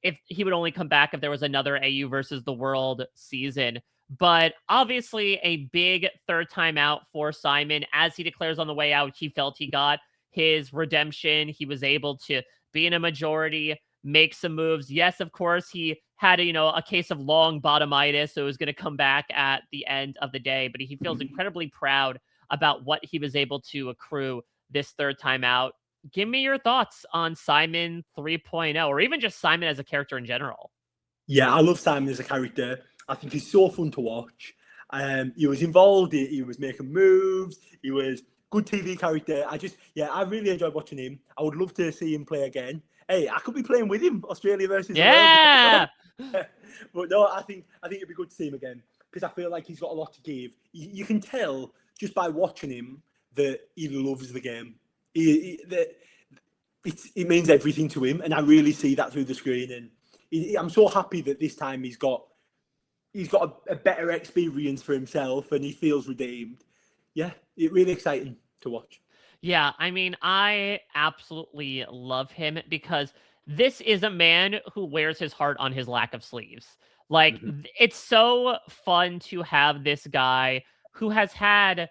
if he would only come back if there was another AU versus the world season. But obviously a big third time out for Simon. As he declares on the way out, he felt he got his redemption. He was able to be in a majority, make some moves. Yes, of course, he had a case of long bottomitis, so it was going to come back at the end of the day. But he feels incredibly proud about what he was able to accrue this third time out. Give me your thoughts on Simon 3.0, or even just Simon as a character in general. Yeah, I love Simon as a character. I think he's so fun to watch. He was involved. He was making moves. He was good TV character. I really enjoyed watching him. I would love to see him play again. Hey, I could be playing with him, Australia versus the world. But no, I think it'd be good to see him again because I feel like he's got a lot to give. You can tell just by watching him that he loves the game. It means everything to him, and I really see that through the screen. And I'm so happy that this time he's got a better experience for himself, and he feels redeemed. Yeah, it's really exciting to watch. Yeah, I mean, I absolutely love him because this is a man who wears his heart on his lack of sleeves. Like, it's so fun to have this guy who has had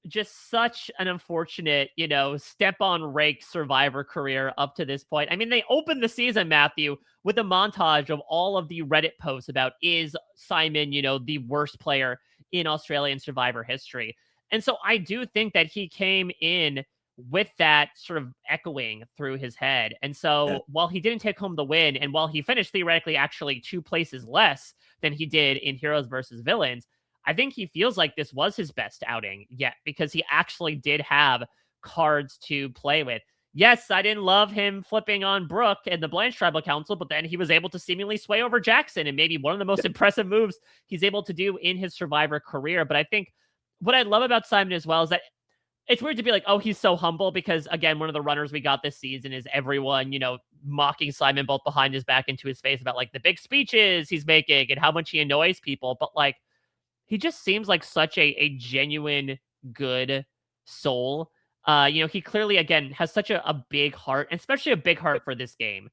just such an unfortunate, step on rake Survivor career up to this point. I mean, they opened the season, Matthew, with a montage of all of the Reddit posts about is Simon, the worst player in Australian Survivor history. And so I do think that he came in with that sort of echoing through his head. And so while he didn't take home the win, and while he finished theoretically actually 2 places less than he did in Heroes versus Villains, I think he feels like this was his best outing yet because he actually did have cards to play with. Yes, I didn't love him flipping on Brooke and the Blanche Tribal Council, but then he was able to seemingly sway over Jackson and maybe one of the most impressive moves he's able to do in his Survivor career. But I think what I love about Simon as well is that it's weird to be like, oh, he's so humble because, again, one of the runners we got this season is everyone, mocking Simon both behind his back and to his face about like the big speeches he's making and how much he annoys people. But like, he just seems like such a genuine good soul. He clearly, again, has such a big heart, especially a big heart for this game.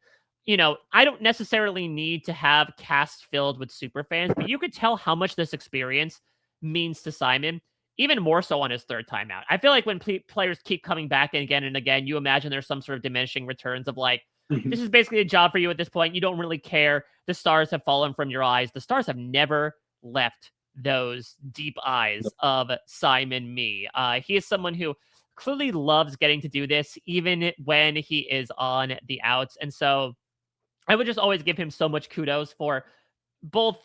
I don't necessarily need to have casts filled with super fans, but you could tell how much this experience means to Simon, even more so on his third time out. I feel like when players keep coming back again and again, you imagine there's some sort of diminishing returns of like, this is basically a job for you at this point. You don't really care. The stars have fallen from your eyes. The stars have never left those deep eyes of Simon Me. He is someone who clearly loves getting to do this, even when he is on the outs. And so I would just always give him so much kudos for both,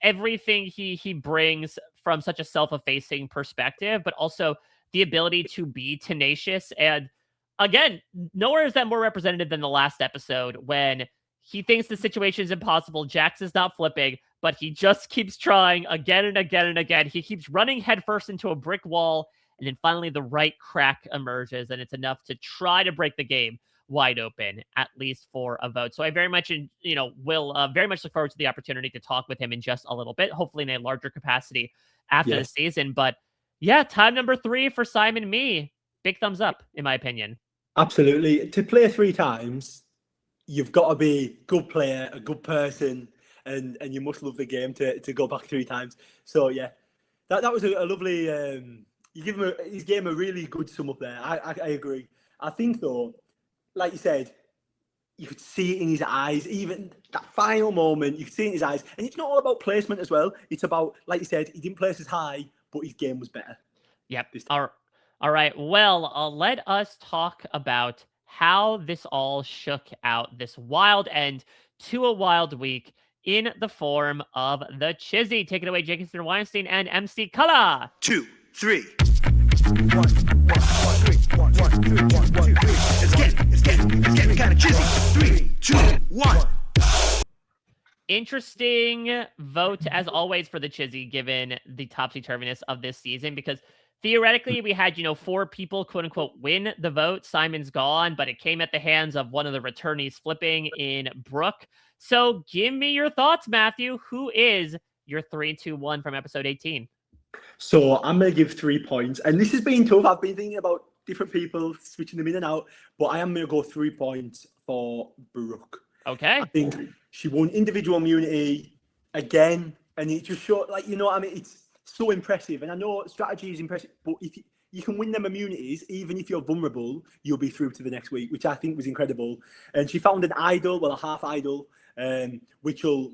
everything he brings from such a self-effacing perspective, but also the ability to be tenacious. And again, nowhere is that more representative than the last episode when he thinks the situation is impossible. Jax is not flipping, but he just keeps trying again and again and again. He keeps running headfirst into a brick wall, and then finally the right crack emerges, and it's enough to try to break the game wide open, at least for a vote. So I very much, will very much look forward to the opportunity to talk with him in just a little bit, hopefully in a larger capacity after the season. But yeah, time number 3 for Simon Me. Big thumbs up, in my opinion. Absolutely. To play 3 times, you've got to be a good player, a good person. and you must love the game to go back 3 times. So yeah, that was a lovely. You give him his game a really good sum up there. I agree. I think though, like you said, you could see it in his eyes. Even that final moment, you could see it in his eyes. And it's not all about placement as well. It's about, like you said, he didn't place as high, but his game was better. Yep. All right. Well, let us talk about how this all shook out, this wild end to a wild week in the form of the Chizzy. Take it away, Jacobson Weinstein and MC Color. 2, 3. 1, 1, 1, 3, 1, 1, 3, 1, 1, 3. It's getting kind of chizzy. 3, 2, 1. Interesting vote, as always, for the Chizzy, given the topsy-turviness of this season, because theoretically we had, 4 people, quote-unquote, win the vote. Simon's gone, but it came at the hands of one of the returnees flipping in Brooke. So give me your thoughts, Matthew. Who is your 3-2-1 from episode 18? So I'm going to give 3 points. And this has been tough. I've been thinking about different people, switching them in and out. But I am going to go 3 points for Brooke. Okay. I think she won individual immunity again. And it just showed, it's so impressive. And I know strategy is impressive. But if you can win them immunities, even if you're vulnerable, you'll be through to the next week, which I think was incredible. And she found an idol, a half idol, which will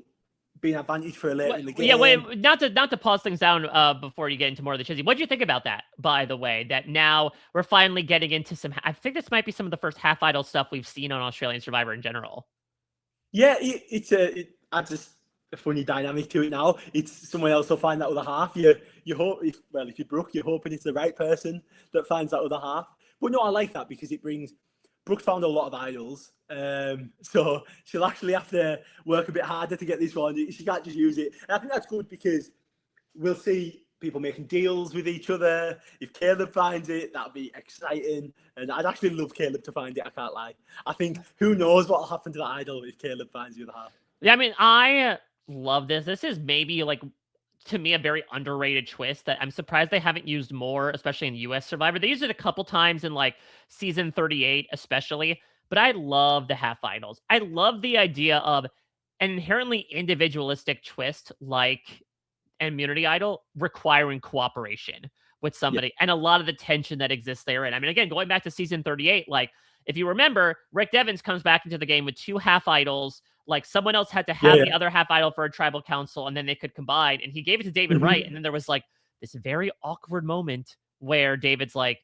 be an advantage for her later in the game. Yeah, wait, not to pause things down before you get into more of the Chizzy. What do you think about that, by the way, that now we're finally getting into some, I think this might be some of the first half idol stuff we've seen on Australian Survivor in general. Yeah, it adds a funny dynamic to it now. It's someone else will find that other half. You hope, if you're Brooke, you're hoping it's the right person that finds that other half. But no, I like that because it brings, Brooke found a lot of idols. So she'll actually have to work a bit harder to get this one. She can't just use it. And I think that's good because we'll see people making deals with each other. If Caleb finds it, that'll be exciting. And I'd actually love Caleb to find it, I can't lie. I think who knows what will happen to that idol if Caleb finds the other half. Yeah, I mean, I love this. This is maybe, to me, a very underrated twist that I'm surprised they haven't used more, especially in US Survivor. They used it a couple times in, season 38, especially. But I love the half idols. I love the idea of an inherently individualistic twist like an immunity idol requiring cooperation with somebody and a lot of the tension that exists therein. I mean, again, going back to season 38, if you remember, Rick Devens comes back into the game with 2 half idols. Someone else had to have the other half idol for a tribal council, and then they could combine. And he gave it to David Wright. And then there was this very awkward moment where David's like,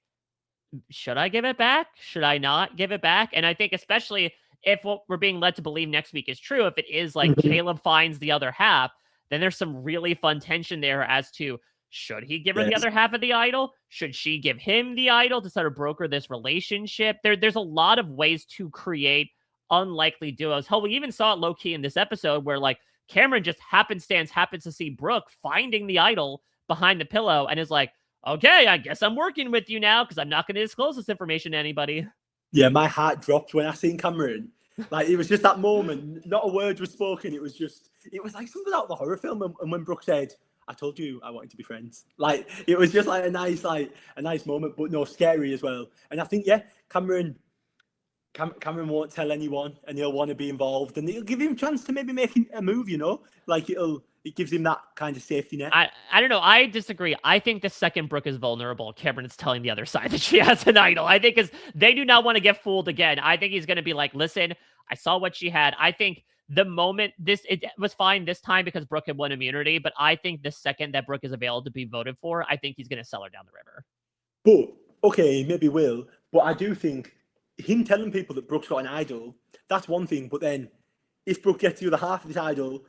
should I give it back? Should I not give it back? And I think especially if what we're being led to believe next week is true, if it is Caleb finds the other half, then there's some really fun tension there as to, should he give her the other half of the idol? Should she give him the idol to sort of broker this relationship? There's a lot of ways to create unlikely duos. Hell, we even saw it low-key in this episode where Cameron just happens to see Brooke finding the idol behind the pillow and is like, okay, I guess I'm working with you now because I'm not going to disclose this information to anybody. Yeah, my heart dropped when I seen Cameron. It was just that moment. Not a word was spoken. It was like something out of the horror film. And when Brooke said, I told you I wanted to be friends. It was just a nice moment, but no, scary as well. And I think, Cameron won't tell anyone and he'll want to be involved and it'll give him a chance to maybe make a move, it gives him that kind of safety net. I don't know. I disagree. I think the second Brooke is vulnerable, Cameron is telling the other side that she has an idol. I think they do not want to get fooled again. I think he's going to be like, listen, I saw what she had. I think the moment it was fine this time because Brooke had won immunity, but I think the second that Brooke is available to be voted for, I think he's going to sell her down the river. But, okay, maybe will. But I do think him telling people that Brooke's got an idol, that's one thing. But then if Brooke gets the other half of this idol,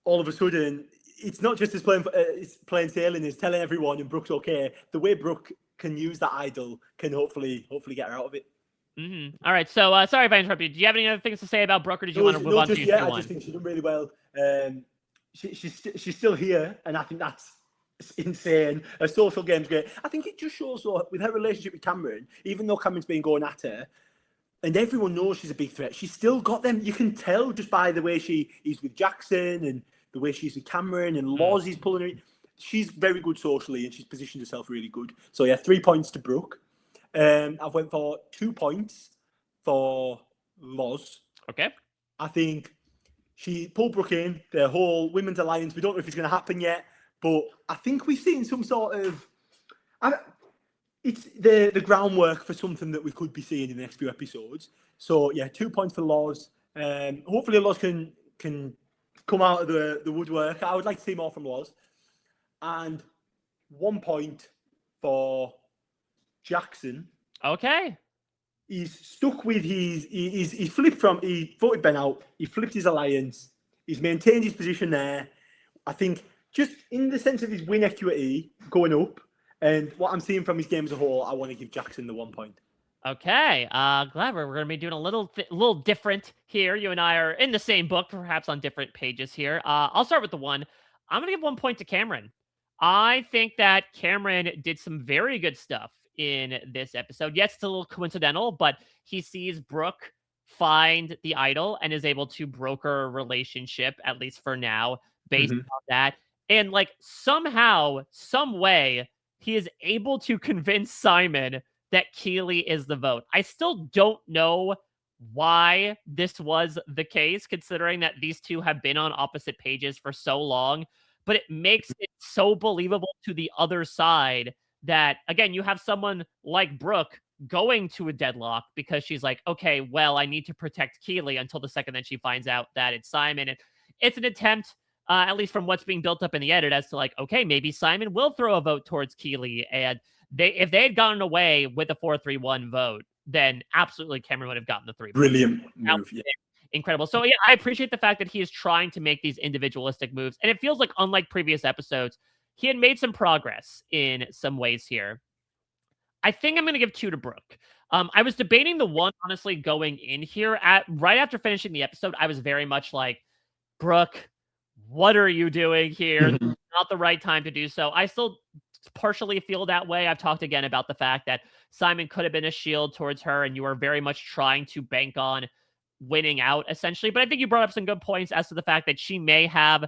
all of a sudden, it's not just as plain sailing as telling everyone and Brooke's okay. The way Brooke can use that idol can hopefully get her out of it. Mm-hmm. All right. So sorry if I interrupted you. Do you have any other things to say about Brooke, or did you want to move on to I just think she's done really well. She's still here, and I think that's insane. Her social game's great. I think it just shows with her relationship with Cameron, even though Cameron's been going at her, and everyone knows she's a big threat, she's still got them. You can tell just by the way she is with Jackson and the way she's with Cameron and Laws is pulling her. She's very good socially and she's positioned herself really good. So 3 points to Brooke. I've went for 2 points for Laws. Okay. I think she pulled Brooke in, the whole women's alliance. We don't know if it's going to happen yet, but I think we've seen some sort of... it's the groundwork for something that we could be seeing in the next few episodes. So, yeah, 2 points for Loz. Hopefully Loz can come out of the woodwork. I would like to see more from Loz. And 1 point for Jackson. Okay. He's stuck with he's flipped from, he voted Ben out, he flipped his alliance, he's maintained his position there. I think just in the sense of his win equity going up, and what I'm seeing from his game as a whole, I want to give Jackson the 1 point. Okay. Glad we're going to be doing a little different here. You and I are in the same book, perhaps on different pages here. I'll start with the one. I'm going to give 1 point to Cameron. I think that Cameron did some very good stuff in this episode. Yes, it's a little coincidental, but he sees Brooke find the idol and is able to broker a relationship, at least for now, based on that. And like somehow, some way, he is able to convince Simon that Keely is the vote. I still don't know why this was the case, considering that these two have been on opposite pages for so long, but it makes it so believable to the other side that, again, you have someone like Brooke going to a deadlock because she's like, okay, well, I need to protect Keely until the second that she finds out that it's Simon. And it's an attempt, at least from what's being built up in the edit, as to like, okay, maybe Simon will throw a vote towards Keely. And if they had gotten away with a 4-3-1 vote, then absolutely Cameron would have gotten the 3 points. Brilliant move, yeah. Incredible. So yeah, I appreciate the fact that he is trying to make these individualistic moves. And it feels like, unlike previous episodes, he had made some progress in some ways here. I think I'm going to give 2 to Brooke. I was debating the 1, honestly, going in here. Right after finishing the episode, I was very much like, Brooke, what are you doing here? Not the right time to do so. I still partially feel that way. I've talked again about the fact that Simon could have been a shield towards her, and you are very much trying to bank on winning out, essentially. But I think you brought up some good points as to the fact that she may have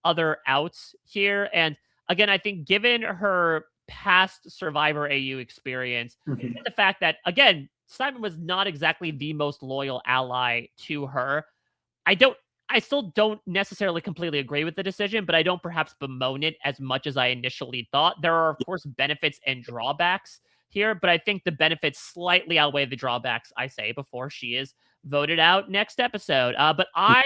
other outs here. And again, I think given her past Survivor AU experience, and the fact that, again, Simon was not exactly the most loyal ally to her, I still don't necessarily completely agree with the decision, but I don't perhaps bemoan it as much as I initially thought. There are, of course, benefits and drawbacks here, but I think the benefits slightly outweigh the drawbacks, I say, before she is voted out next episode. But I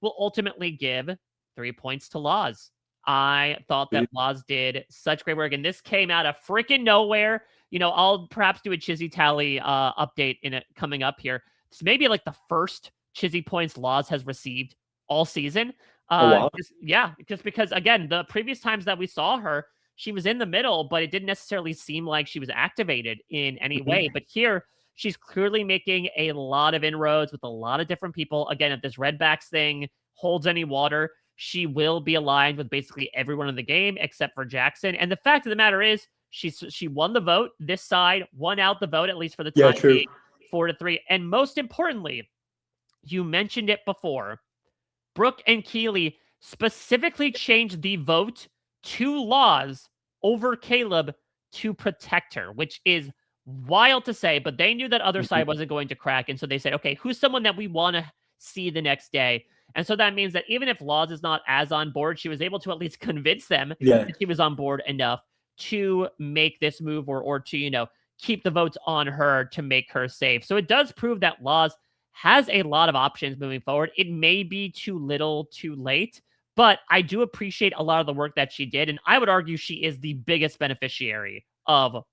will ultimately give 3 points to Loz. I thought that Loz did such great work, and this came out of freaking nowhere. You know, I'll perhaps do a Chizzy tally update in it coming up here. It's maybe like the first Chizzy points Loz has received all season. Wow. Just because, again, the previous times that we saw her, she was in the middle, but it didn't necessarily seem like she was activated in any way. But here, she's clearly making a lot of inroads with a lot of different people. Again, if this Redbacks thing holds any water, she will be aligned with basically everyone in the game except for Jackson. And the fact of the matter is, she won the vote. This side won out the vote, at least for the time being, 4-3. And most importantly, you mentioned it before, Brooke and Keely specifically changed the vote to Loz over Caleb to protect her, which is wild to say, but they knew that other side wasn't going to crack. And so they said, okay, who's someone that we want to see the next day? And so that means that even if Loz is not as on board, she was able to at least convince them that she was on board enough to make this move or to, you know, keep the votes on her to make her safe. So it does prove that Loz has a lot of options moving forward. It may be too little too late, but I do appreciate a lot of the work that she did. And I would argue she is the biggest beneficiary of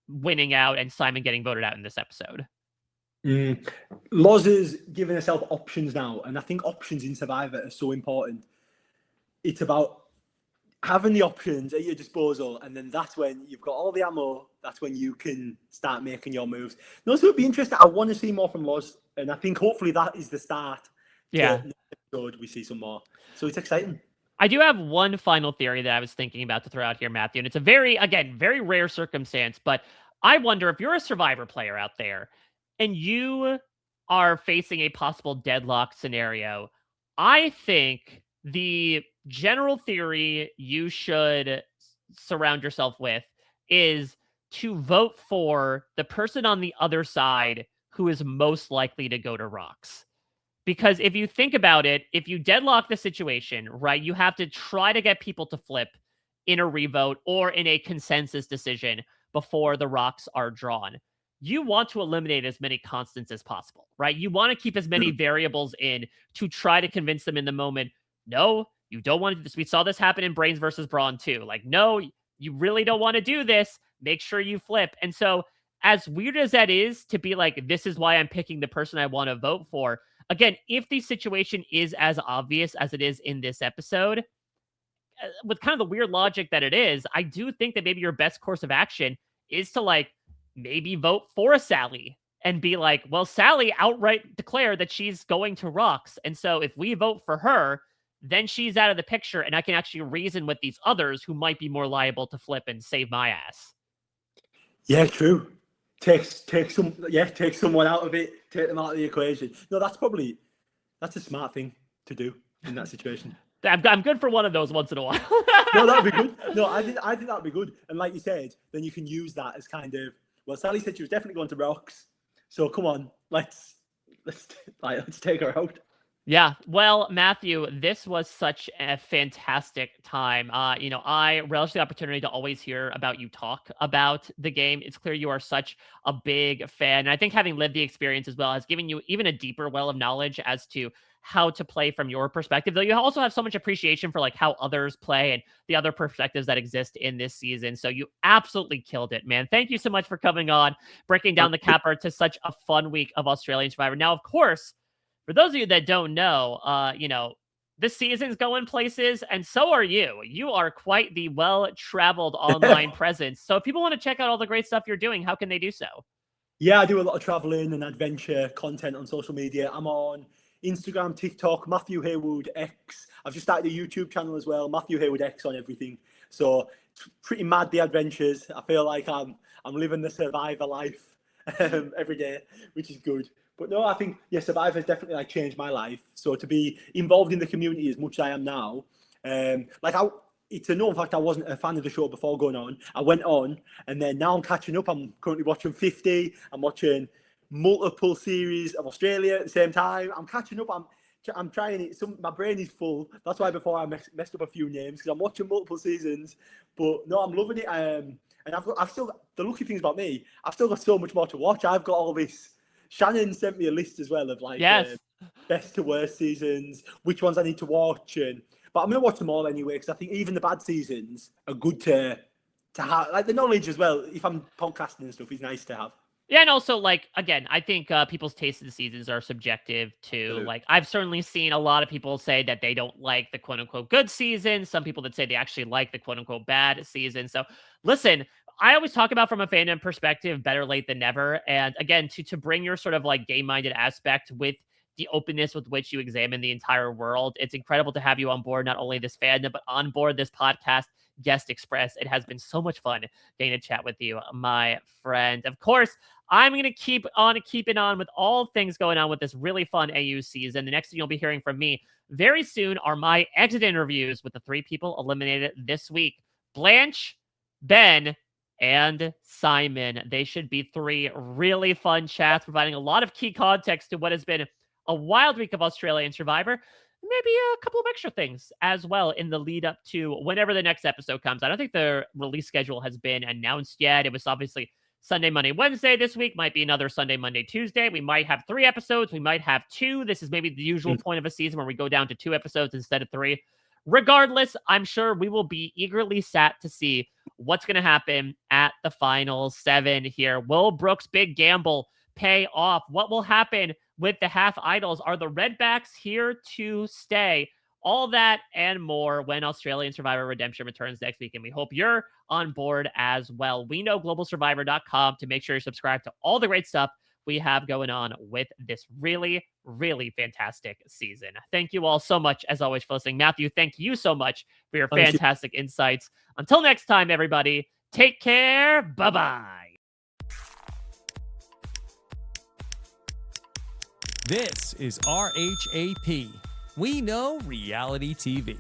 winning out and Simon getting voted out in this episode. Loz is giving herself options now, and I think options in Survivor are so important. It's about having the options at your disposal, and then that's when you've got all the ammo. That's when you can start making your moves. And also, it'd be interesting. I want to see more from Loz, and I think hopefully that is the start. Yeah, we see some more, so it's exciting. I do have one final theory that I was thinking about to throw out here, Matthew, and it's a very rare circumstance, but I wonder if you're a Survivor player out there and you are facing a possible deadlock scenario. I think the general theory you should surround yourself with is to vote for the person on the other side who is most likely to go to rocks. Because if you think about it, if you deadlock the situation, right, you have to try to get people to flip in a revote or in a consensus decision before the rocks are drawn. You want to eliminate as many constants as possible, right? You want to keep as many variables in to try to convince them in the moment. No, you don't want to do this. We saw this happen in Brains versus Brawn too. Like, no, you really don't want to do this. Make sure you flip. And so, as weird as that is to be like, this is why I'm picking the person I want to vote for. Again, if the situation is as obvious as it is in this episode, with kind of the weird logic that it is, I do think that maybe your best course of action is to like maybe vote for a Sally and be like, well, Sally outright declared that she's going to rocks. And so if we vote for her, then she's out of the picture and I can actually reason with these others who might be more liable to flip and save my ass. Yeah, true. Take someone out of it, take them out of the equation. No, that's a smart thing to do in that situation. I'm good for one of those once in a while. No, that'd be good. No, I think that'd be good. And like you said, then you can use that as kind of, well, Sally said she was definitely going to rocks. So come on, let's take her out. Yeah. Well, Matthew, this was such a fantastic time. I relish the opportunity to always hear about you talk about the game. It's clear you are such a big fan. And I think having lived the experience as well has given you even a deeper well of knowledge as to how to play from your perspective, though you also have so much appreciation for like how others play and the other perspectives that exist in this season. So you absolutely killed it, man. Thank you so much for coming on, breaking down the capper to such a fun week of Australian Survivor. Now, of course, for those of you that don't know, this season's going places, and so are you. You are quite the well-traveled online presence. So if people want to check out all the great stuff you're doing, how can they do so? Yeah, I do a lot of traveling and adventure content on social media. I'm on Instagram, TikTok, Matthew Haywood X. I've just started a YouTube channel as well, Matthew Haywood X on everything. So it's pretty mad, the adventures. I feel like I'm living the Survivor life every day, which is good. But no, I think, Survivor has definitely like changed my life. So to be involved in the community as much as I am now, it's a known fact I wasn't a fan of the show before going on. I went on, and then now I'm catching up. I'm currently watching 50. I'm watching multiple series of Australia at the same time. I'm catching up. I'm trying it. My brain is full. That's why before I messed up a few names, because I'm watching multiple seasons. But no, I'm loving it. And I've still, the lucky things about me, I've still got so much more to watch. I've got all this. Shannon sent me a list as well of like best to worst seasons, which ones I need to watch, but I'm gonna watch them all anyway because I think even the bad seasons are good to have. Like the knowledge as well. If I'm podcasting and stuff, is nice to have. Yeah, and also, like, again, I think people's taste of the seasons are subjective too. Like, I've certainly seen a lot of people say that they don't like the quote-unquote good season. Some people that say they actually like the quote-unquote bad season. So, listen, I always talk about from a fandom perspective, better late than never. And again, to bring your sort of like game-minded aspect with the openness with which you examine the entire world, it's incredible to have you on board, not only this fandom, but on board this podcast, Guest Express. It has been so much fun getting to chat with you, my friend. Of course, I'm going to keep on keeping on with all things going on with this really fun AU season. The next thing you'll be hearing from me very soon are my exit interviews with the 3 people eliminated this week: Blanche, Ben, and Simon. They should be 3 really fun chats, providing a lot of key context to what has been a wild week of Australian Survivor. Maybe a couple of extra things as well in the lead up to whenever the next episode comes. I don't think the release schedule has been announced yet. It was obviously Sunday, Monday, Wednesday this week. Might be another Sunday, Monday, Tuesday. We might have 3 episodes. We might have 2. This is maybe the usual point of a season where we go down to 2 episodes instead of 3. Regardless, I'm sure we will be eagerly sat to see what's going to happen at the final 7 here. Will Brooke's big gamble pay off? What will happen with the half idols? Are the Redbacks here to stay? All that and more when Australian Survivor Redemption returns next week, and we hope you're on board as well. We know globalsurvivor.com to make sure you're subscribed to all the great stuff we have going on with this really, really fantastic season. Thank you all so much, as always, for listening. Matthew, thank you so much for your fantastic insights. Until next time, everybody, take care. Bye-bye. This is RHAP. We know reality TV.